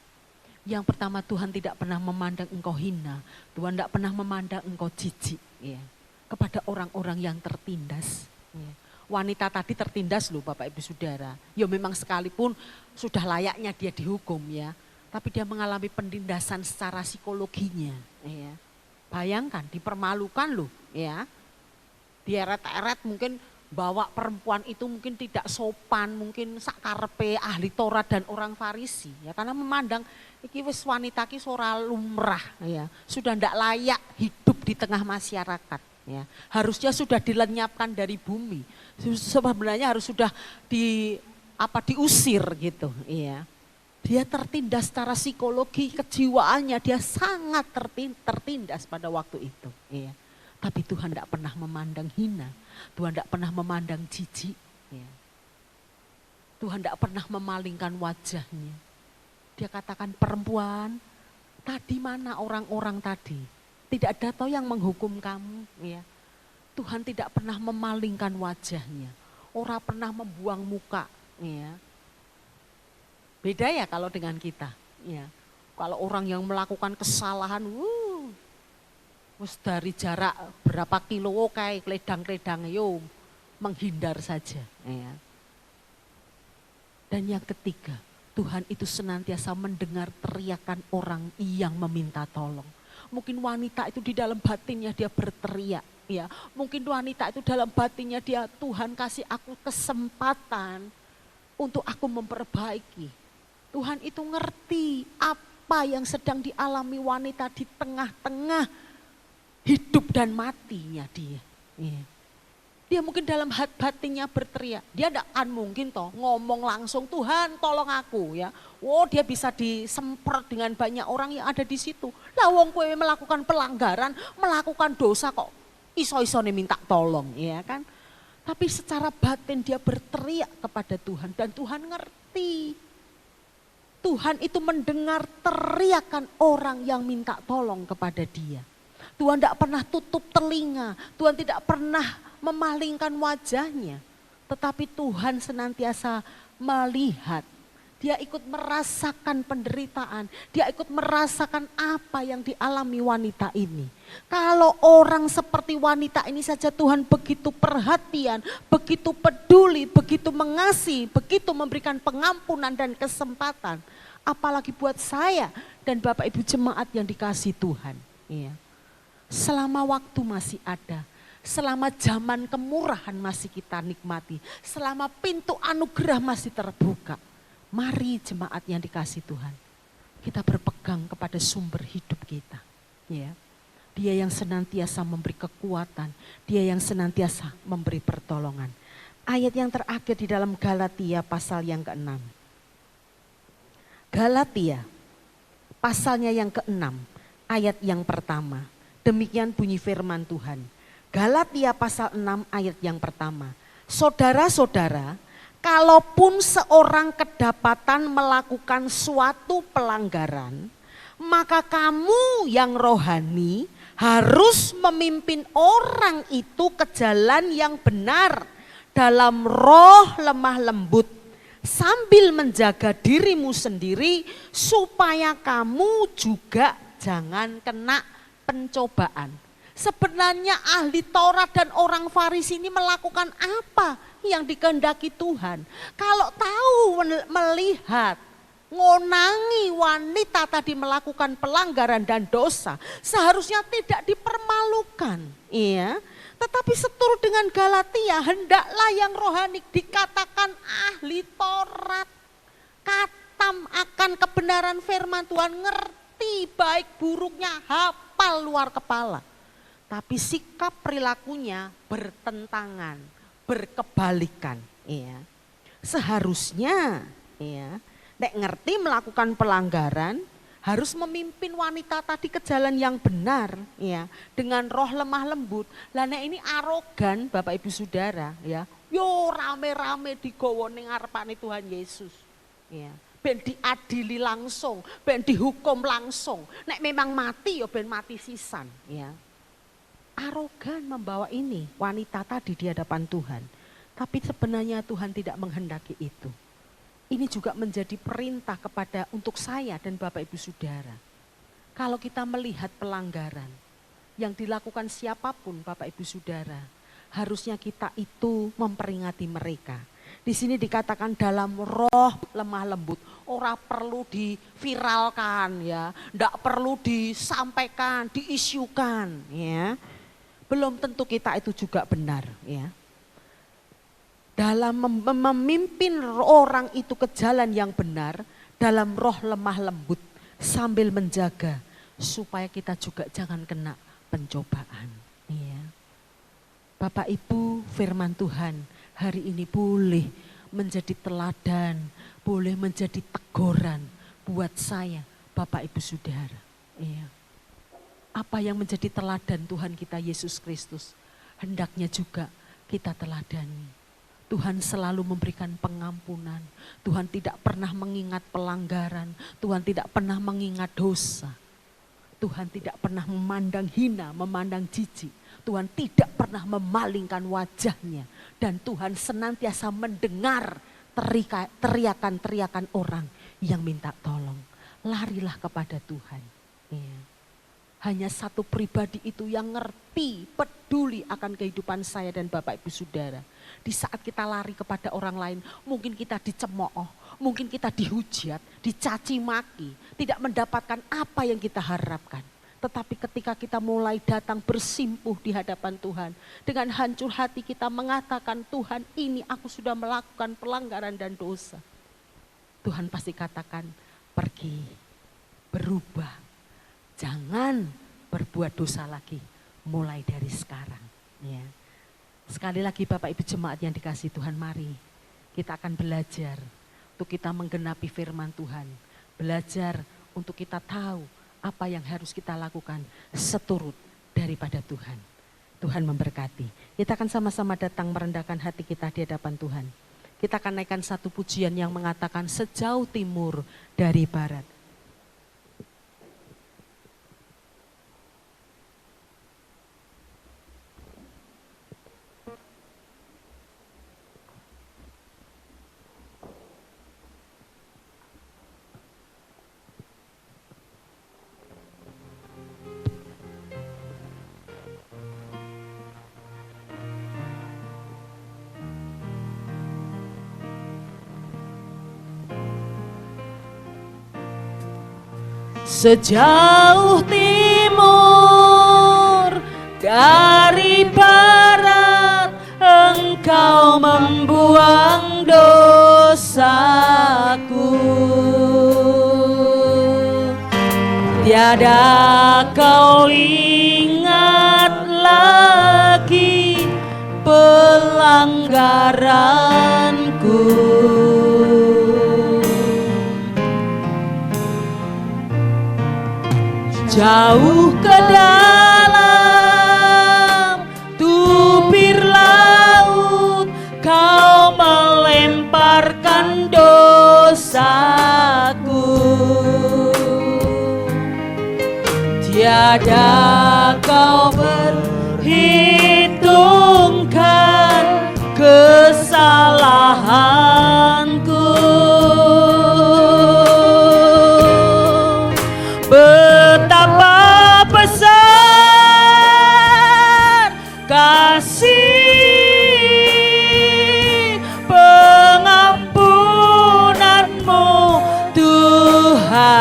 Yang pertama, Tuhan tidak pernah memandang engkau hina, Tuhan tidak pernah memandang engkau jijik ya, kepada orang-orang yang tertindas. Ya. Wanita tadi tertindas loh Bapak Ibu Saudara. Ya memang sekalipun sudah layaknya dia dihukum ya, tapi dia mengalami penindasan secara psikologinya. Ya. Bayangkan dipermalukan loh ya, dieret-eret mungkin. Bawa perempuan itu mungkin tidak sopan, mungkin sakarepe ahli Taurat dan orang Farisi ya, karena memandang iki wis wanita ki ora lumrah ya, sudah ndak layak hidup di tengah masyarakat ya. Harusnya sudah dilenyapkan dari bumi. Sebenarnya harus sudah diusir gitu ya. Dia tertindas secara psikologi, kejiwaannya dia sangat tertindas pada waktu itu ya. Tapi Tuhan tidak pernah memandang hina, Tuhan tidak pernah memandang jijik. Ya. Tuhan tidak pernah memalingkan wajahnya. Dia katakan, perempuan, tadi mana orang-orang tadi? Tidak ada toh yang menghukum kamu. Ya. Tuhan tidak pernah memalingkan wajahnya, orang pernah membuang muka. Ya. Beda ya kalau dengan kita. Ya. Kalau orang yang melakukan kesalahan, dari jarak berapa kilo kayak kledang-kledang yo menghindar saja ya. Dan yang ketiga, Tuhan itu senantiasa mendengar teriakan orang yang meminta tolong. Mungkin wanita itu di dalam batinnya dia berteriak ya. Mungkin wanita itu dalam batinnya dia, Tuhan kasih aku kesempatan untuk aku memperbaiki. Tuhan itu ngerti apa yang sedang dialami wanita di tengah-tengah hidup dan matinya dia. Dia mungkin dalam batinnya berteriak. Dia tidak akan mungkin toh ngomong langsung, Tuhan tolong aku ya. Oh dia bisa disemprot dengan banyak orang yang ada di situ. Lah wong kowe melakukan pelanggaran, melakukan dosa kok iso-isone minta tolong ya kan. Tapi secara batin dia berteriak kepada Tuhan dan Tuhan ngerti. Tuhan itu mendengar teriakan orang yang minta tolong kepada dia. Tuhan tidak pernah tutup telinga, Tuhan tidak pernah memalingkan wajahnya. Tetapi Tuhan senantiasa melihat, dia ikut merasakan penderitaan, dia ikut merasakan apa yang dialami wanita ini. Kalau orang seperti wanita ini saja Tuhan begitu perhatian, begitu peduli, begitu mengasihi, begitu memberikan pengampunan dan kesempatan. Apalagi buat saya dan Bapak Ibu jemaat yang dikasihi Tuhan. Iya. Selama waktu masih ada, selama zaman kemurahan masih kita nikmati, selama pintu anugerah masih terbuka, mari jemaat yang dikasihi Tuhan, kita berpegang kepada sumber hidup kita. Ya. Dia yang senantiasa memberi kekuatan, dia yang senantiasa memberi pertolongan. Ayat yang terakhir di dalam Galatia pasal yang ke-6. Galatia pasalnya yang ke-6, ayat yang pertama. Demikian bunyi firman Tuhan. Galatia pasal 6 ayat yang pertama. Saudara-saudara, kalaupun seorang kedapatan melakukan suatu pelanggaran, maka kamu yang rohani harus memimpin orang itu ke jalan yang benar dalam roh lemah lembut, sambil menjaga dirimu sendiri supaya kamu juga jangan kena pencobaan. Sebenarnya ahli Taurat dan orang Farisi ini melakukan apa yang dikehendaki Tuhan? Kalau tahu melihat, ngonangi wanita tadi melakukan pelanggaran dan dosa, seharusnya tidak dipermalukan. Iya. Tetapi seturut dengan Galatia, hendaklah yang rohani dikatakan ahli Taurat, katam akan kebenaran firman Tuhan, ngerti baik buruknya, hafal luar kepala. Tapi sikap perilakunya bertentangan, berkebalikan. Ya. Seharusnya ya, Nek ngerti melakukan pelanggaran, harus memimpin wanita tadi ke jalan yang benar, ya, dengan roh lemah lembut. Lah nek ini arogan, Bapak Ibu Saudara, ya, yo rame-rame digowo ning ngarepane Tuhan Yesus, ya. Ben diadili langsung, ben dihukum langsung. Nek memang mati, yo ben mati sisan, ya. Arogan membawa ini wanita tadi di hadapan Tuhan, tapi sebenarnya Tuhan tidak menghendaki itu. Ini juga menjadi perintah kepada untuk saya dan Bapak Ibu Saudara. Kalau kita melihat pelanggaran yang dilakukan siapapun Bapak Ibu Saudara, harusnya kita itu memperingati mereka. Di sini dikatakan dalam roh lemah lembut, ora perlu diviralkan ya, ndak perlu disampaikan, diisukan ya. Belum tentu kita itu juga benar ya. Dalam memimpin orang itu ke jalan yang benar, dalam roh lemah lembut, sambil menjaga supaya kita juga jangan kena pencobaan. Ya. Bapak Ibu, firman Tuhan hari ini boleh menjadi teladan, boleh menjadi teguran buat saya, Bapak Ibu Saudara. Ya. Apa yang menjadi teladan Tuhan kita Yesus Kristus, hendaknya juga kita teladani. Tuhan selalu memberikan pengampunan. Tuhan tidak pernah mengingat pelanggaran. Tuhan tidak pernah mengingat dosa. Tuhan tidak pernah memandang hina, memandang jijik. Tuhan tidak pernah memalingkan wajahnya. Dan Tuhan senantiasa mendengar teriakan-teriakan orang yang minta tolong. Larilah kepada Tuhan. Ya. Hanya satu pribadi itu yang ngerti, peduli akan kehidupan saya dan Bapak Ibu Saudara. Di saat kita lari kepada orang lain, mungkin kita dicemooh, mungkin kita dihujat, dicaci maki, tidak mendapatkan apa yang kita harapkan. Tetapi ketika kita mulai datang bersimpuh di hadapan Tuhan, dengan hancur hati kita mengatakan, Tuhan ini aku sudah melakukan pelanggaran dan dosa. Tuhan pasti katakan, pergi, berubah, jangan berbuat dosa lagi, mulai dari sekarang. Ya. Sekali lagi Bapak Ibu Jemaat yang dikasihi Tuhan, mari kita akan belajar untuk kita menggenapi firman Tuhan. Belajar untuk kita tahu apa yang harus kita lakukan seturut daripada Tuhan. Tuhan memberkati. Kita akan sama-sama datang merendahkan hati kita di hadapan Tuhan. Kita akan naikkan satu pujian yang mengatakan sejauh timur dari barat. Sejauh timur dari barat, Engkau membuang dosaku. Tiada kau ingat lagi pelanggaranku. Jauh ke dalam tubir laut, kau melemparkan dosaku. Tiada kau berhitungkan kesalahanku. Betapa besar kasih pengampunanmu Tuhan.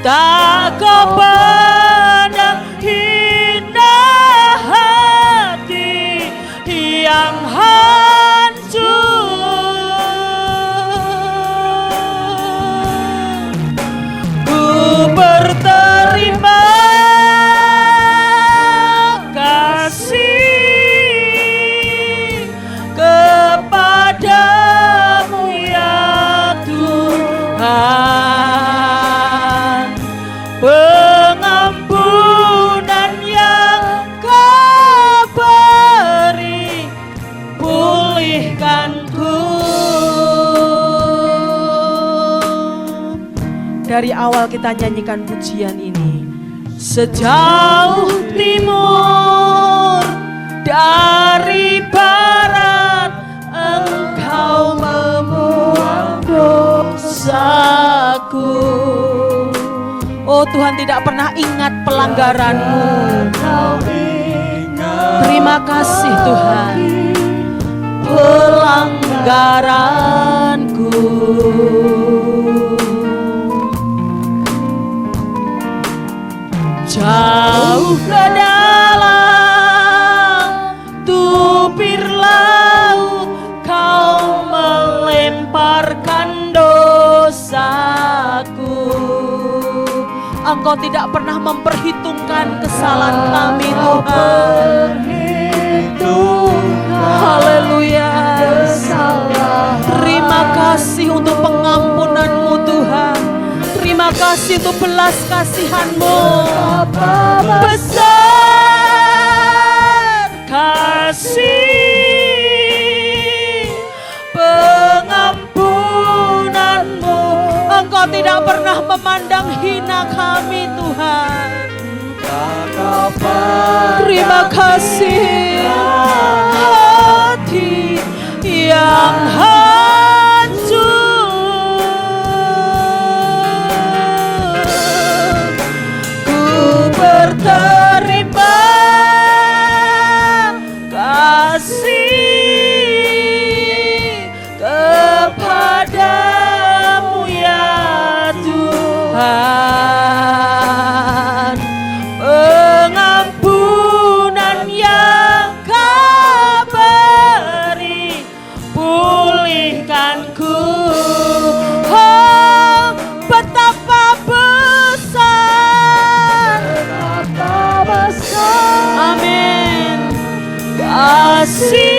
Tak kau pandang hina hati yang hancur. Ku berterima kasih dari awal kita nyanyikan pujian ini. Sejauh timur dari barat, Engkau membuang dosaku. Oh Tuhan, tidak pernah ingat pelanggaranmu. Terima kasih Tuhan, pelanggaranku. Jauh ke dalam tubir laut, Kau melemparkan dosaku. Engkau tidak pernah memperhitungkan kesalahan kami Tuhan. Haleluya. Terima kasih untuk pengampunan-Mu Tuhan. Terima kasih untuk belas kasihan-Mu. Besar kasih pengampunan-Mu. Engkau tidak pernah memandang hina kami Tuhan. Terima kasih. Hati yang hancur, ku berterima kasih kepadamu ya Tuhan. Pengampunan yang Kau beri, pulihkanku. Oh, betapa besar, amin, kasih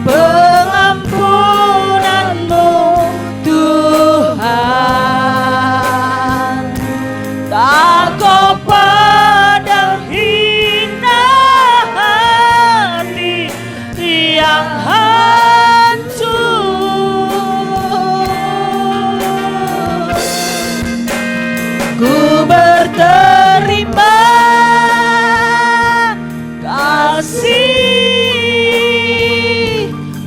pengampunan-Mu Tuhan. Tak Kau pandang hina hati yang hancur. Ku berterima kasih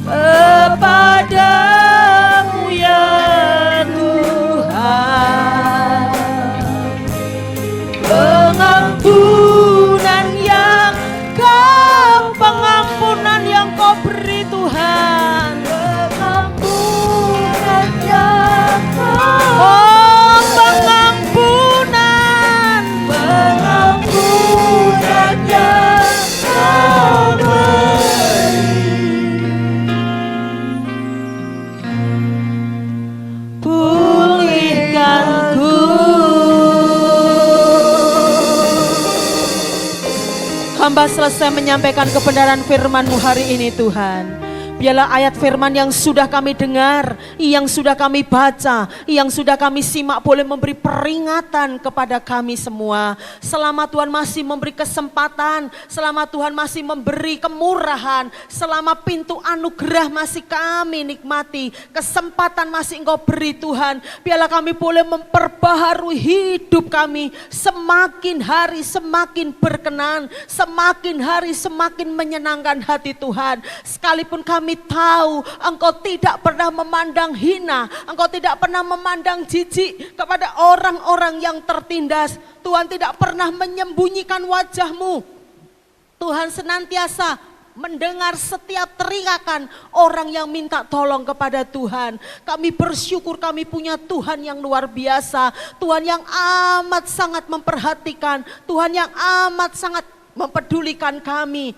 kepadamu ya Tuhan. Pengampunan yang Kau beri Tuhan. Pengampunan yang Kau, pengampunan yang Kau beri, pulihkanku. Hamba selesai menyampaikan kebenaran firman-Mu hari ini Tuhan. Biarlah ayat firman yang sudah kami dengar, yang sudah kami baca, yang sudah kami simak boleh memberi peringatan kepada kami semua. Selama Tuhan masih memberi kesempatan, selama Tuhan masih memberi kemurahan, selama pintu anugerah masih kami nikmati, kesempatan masih Engkau beri Tuhan. Biarlah kami boleh memperbaharui hidup kami, semakin hari semakin berkenan, semakin hari semakin menyenangkan hati Tuhan. Sekalipun kami tahu Engkau tidak pernah memandang hina, Engkau tidak pernah memandang jijik kepada orang-orang yang tertindas. Tuhan tidak pernah menyembunyikan wajah-Mu. Tuhan senantiasa mendengar setiap teriakan orang yang minta tolong kepada Tuhan. Kami bersyukur kami punya Tuhan yang luar biasa, Tuhan yang amat sangat memperhatikan, Tuhan yang amat sangat mempedulikan kami.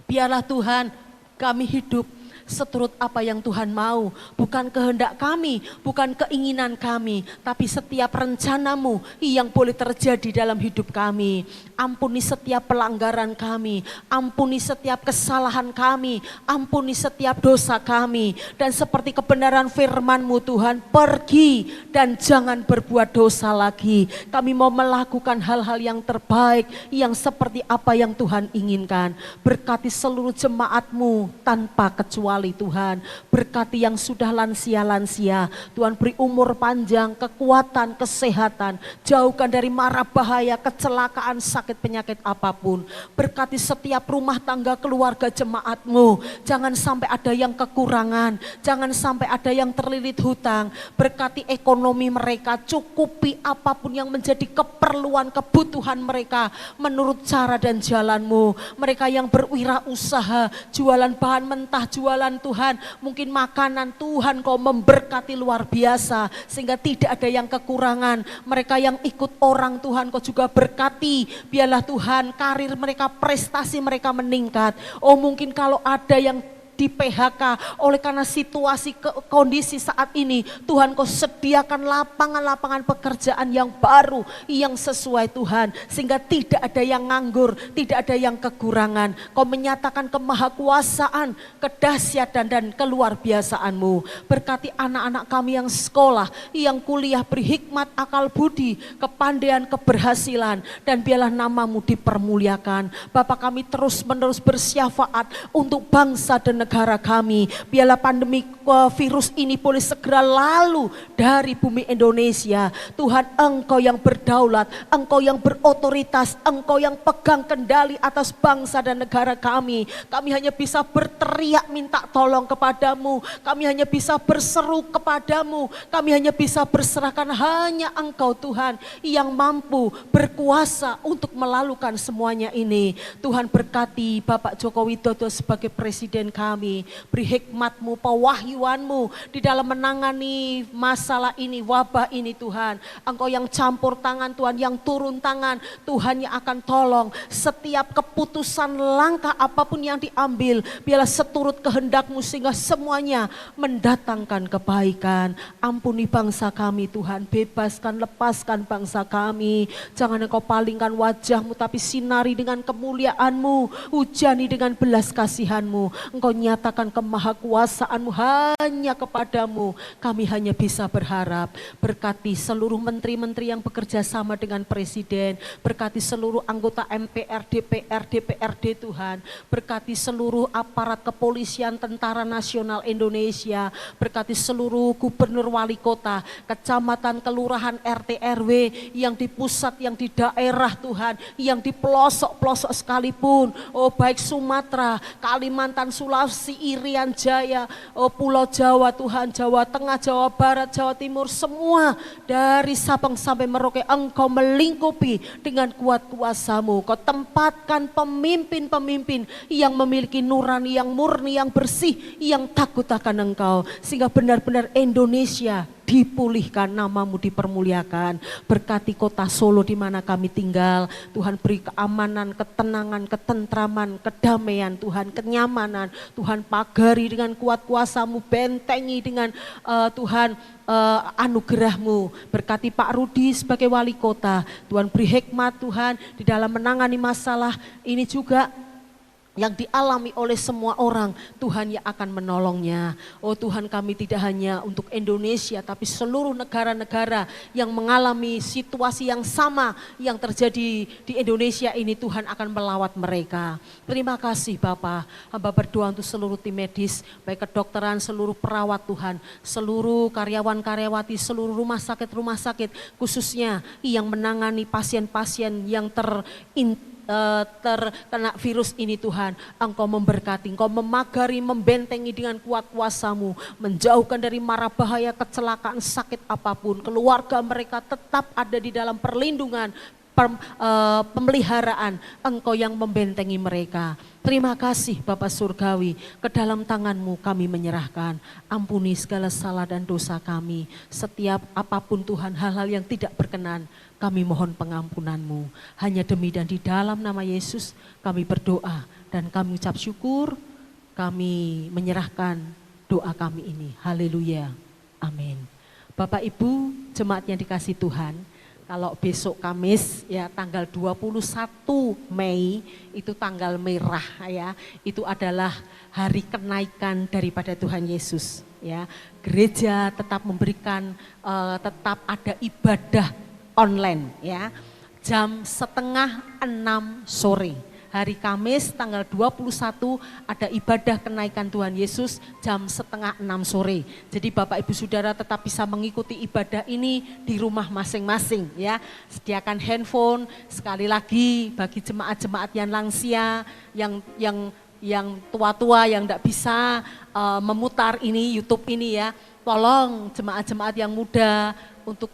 Biarlah Tuhan kami hidup seturut apa yang Tuhan mau, bukan kehendak kami, bukan keinginan kami, tapi setiap rencana-Mu yang boleh terjadi dalam hidup kami. Ampuni setiap pelanggaran kami, ampuni setiap kesalahan kami, ampuni setiap dosa kami. Dan seperti kebenaran firman-Mu Tuhan, pergi dan jangan berbuat dosa lagi. Kami mau melakukan hal-hal yang terbaik, yang seperti apa yang Tuhan inginkan. Berkati seluruh jemaat-Mu tanpa kecuali. sekali Tuhan. Berkati yang sudah lansia-lansia, Tuhan beri umur panjang, kekuatan, kesehatan, jauhkan dari mara bahaya, kecelakaan, sakit, penyakit apapun. Berkati setiap rumah tangga keluarga jemaat-Mu, jangan sampai ada yang kekurangan, jangan sampai ada yang terlilit hutang. Berkati ekonomi mereka, cukupi apapun yang menjadi keperluan, kebutuhan mereka menurut cara dan jalan-Mu. Mereka yang berwirausaha, jualan bahan mentah, jualan Tuhan, mungkin makanan, Tuhan Kau memberkati luar biasa sehingga tidak ada yang kekurangan. Mereka yang ikut orang Tuhan Kau juga berkati, biarlah Tuhan karir mereka, prestasi mereka meningkat. Oh mungkin kalau ada yang di PHK oleh karena situasi kondisi saat ini, Tuhan Kau sediakan lapangan-lapangan pekerjaan yang baru, yang sesuai Tuhan, sehingga tidak ada yang nganggur, tidak ada yang kekurangan. Kau menyatakan kemahakuasaan, kedahsyatan dan keluar biasaan-Mu. Berkati anak-anak kami yang sekolah, yang kuliah, beri hikmat, akal budi, kepandaian, keberhasilan, dan biarlah nama-Mu dipermuliakan. Bapa kami terus menerus bersyafaat untuk bangsa dan negara kami. Biarlah pandemi virus ini boleh segera lalu dari bumi Indonesia. Tuhan, Engkau yang berdaulat, Engkau yang berotoritas, Engkau yang pegang kendali atas bangsa dan negara kami. Kami hanya bisa berteriak minta tolong kepadamu. Kami hanya bisa berseru kepadamu. Kami hanya bisa berserahkan, hanya Engkau Tuhan yang mampu berkuasa untuk melalukan semuanya ini. Tuhan berkati Bapak Joko Widodo sebagai presiden kami. Beri hikmat-Mu, pewahyuan-Mu di dalam menangani masalah ini, wabah ini Tuhan. Engkau yang campur tangan Tuhan, yang turun tangan Tuhan, yang akan tolong setiap keputusan langkah apapun yang diambil. Biarlah seturut kehendak-Mu sehingga semuanya mendatangkan kebaikan. Ampuni bangsa kami Tuhan, bebaskan, lepaskan bangsa kami. Jangan Engkau palingkan wajah-Mu, tapi sinari dengan kemuliaan-Mu, hujani dengan belas kasihan-Mu. Engkau nyatakan kemahakuasaan-Mu hanya kepadamu. Kami hanya bisa berharap. Berkati seluruh menteri-menteri yang bekerja sama dengan Presiden. Berkati seluruh anggota MPR, DPR, DPRD Tuhan. Berkati seluruh aparat kepolisian, Tentara Nasional Indonesia. Berkati seluruh gubernur, wali kota, kecamatan, kelurahan, RT, RW yang di pusat, yang di daerah Tuhan, yang di pelosok-pelosok sekalipun. Oh baik Sumatera, Kalimantan, Sulawesi, Irian Jaya, oh Pulau Jawa Tuhan, Jawa Tengah, Jawa Barat, Jawa Timur, semua dari Sabang sampai Merauke Engkau melingkupi dengan kuat kuasa-Mu. Kau tempatkan pemimpin-pemimpin yang memiliki nurani, yang murni, yang bersih, yang takut akan Engkau, sehingga benar-benar Indonesia dipulihkan, nama-Mu dipermuliakan. Berkati kota Solo di mana kami tinggal. Tuhan beri keamanan, ketenangan, ketentraman, kedamaian Tuhan, kenyamanan. Tuhan pagari dengan kuat kuasa-Mu, bentengi dengan Tuhan anugerah-Mu. Berkati Pak Rudi sebagai wali kota. Tuhan beri hikmat Tuhan di dalam menangani masalah ini juga yang dialami oleh semua orang. Tuhan yang akan menolongnya. Oh Tuhan, kami tidak hanya untuk Indonesia, tapi seluruh negara-negara yang mengalami situasi yang sama yang terjadi di Indonesia ini, Tuhan akan melawat mereka. Terima kasih Bapa. Hamba berdoa untuk seluruh tim medis, baik kedokteran, seluruh perawat Tuhan, seluruh karyawan-karyawati, seluruh rumah sakit, khususnya yang menangani pasien-pasien yang terkena virus ini Tuhan. Engkau memberkati, Engkau memagari, membentengi dengan kuat kuasa-Mu, menjauhkan dari mara bahaya, kecelakaan, sakit apapun. Keluarga mereka tetap ada di dalam perlindungan, pemeliharaan Engkau yang membentengi mereka. Terima kasih Bapa Surgawi, ke dalam tangan-Mu kami menyerahkan. Ampuni segala salah dan dosa kami. Setiap apapun Tuhan, hal-hal yang tidak berkenan, kami mohon pengampunan-Mu. Hanya demi dan di dalam nama Yesus kami berdoa dan kami ucap syukur. Kami menyerahkan doa kami ini. Haleluya. Amin. Bapak Ibu jemaat yang dikasih Tuhan, kalau besok Kamis ya tanggal 21 Mei itu tanggal merah ya. Itu adalah hari kenaikan daripada Tuhan Yesus ya. Gereja tetap memberikan tetap ada ibadah online ya. Jam 5:30 sore. Hari Kamis tanggal 21 ada ibadah kenaikan Tuhan Yesus jam 5:30 sore. Jadi Bapak Ibu Saudara tetap bisa mengikuti ibadah ini di rumah masing-masing ya. Sediakan handphone, sekali lagi bagi jemaat-jemaat yang lansia, yang tua-tua yang tidak bisa memutar ini YouTube ini ya. Tolong jemaat-jemaat yang muda untuk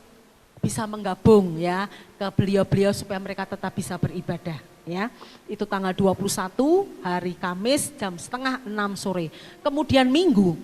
bisa menggabung ya ke beliau-beliau supaya mereka tetap bisa beribadah ya. Itu tanggal 21 hari Kamis jam 5:30 sore. Kemudian Minggu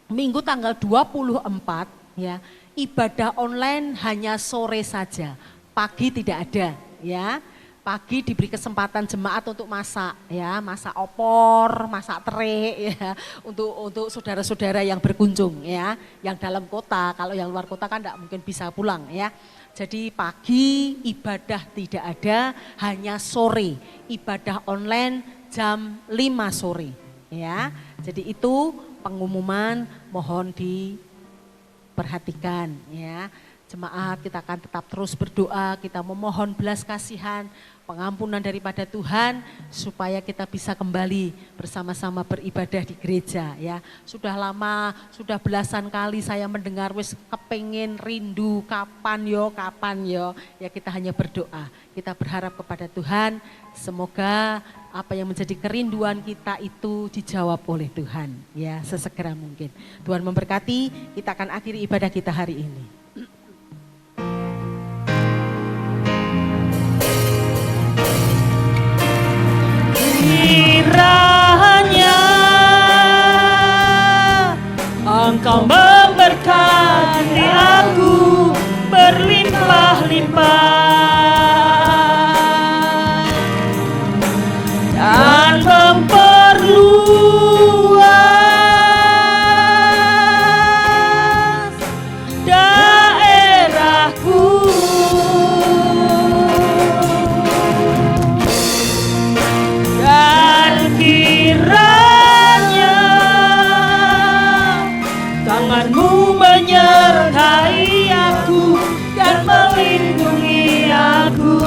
Minggu tanggal 24 ya, ibadah online hanya sore saja. Pagi tidak ada ya. Pagi diberi kesempatan jemaat untuk masak ya, masak opor, masak tere ya, untuk saudara-saudara yang berkunjung ya, yang dalam kota. Kalau yang luar kota kan tidak mungkin bisa pulang ya. Jadi pagi ibadah tidak ada, hanya sore ibadah online jam 5 sore ya. Jadi itu pengumuman, mohon diperhatikan ya. Jemaat kita akan tetap terus berdoa, kita memohon belas kasihan, pengampunan daripada Tuhan supaya kita bisa kembali bersama-sama beribadah di gereja ya. Sudah lama, sudah belasan kali saya mendengar wis kepengen rindu kapan yo ya, kita hanya berdoa. Kita berharap kepada Tuhan semoga apa yang menjadi kerinduan kita itu dijawab oleh Tuhan ya, sesegera mungkin. Tuhan memberkati, kita akan akhiri ibadah kita hari ini. Kiranya Engkau memberkati aku berlimpah-limpah dan memperluas daerahku. Kiranya tanganmu menyertai aku dan melindungi aku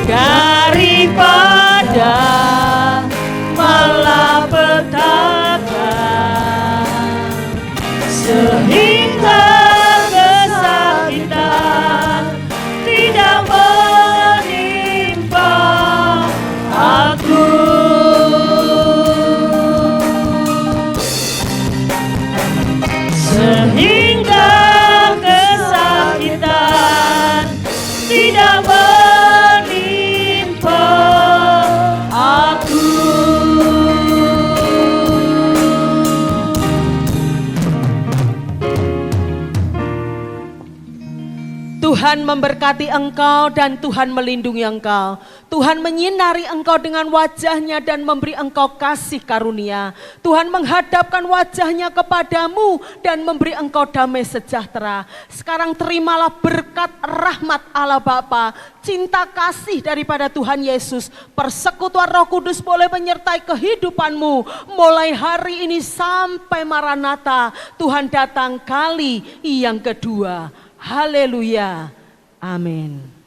daripada malapetaka, sehingga kesakitan tidak menimpa aku. Sehingga kesakitan tidak menimpa aku. Tuhan memberkati engkau dan Tuhan melindungi engkau. Tuhan menyinari engkau dengan wajahnya dan memberi engkau kasih karunia. Tuhan menghadapkan wajahnya kepadamu dan memberi engkau damai sejahtera. Sekarang terimalah berkat rahmat Allah Bapa, cinta kasih daripada Tuhan Yesus, persekutuan Roh Kudus boleh menyertai kehidupanmu mulai hari ini sampai Maranatha. Tuhan datang kali yang kedua. Haleluya. Amin.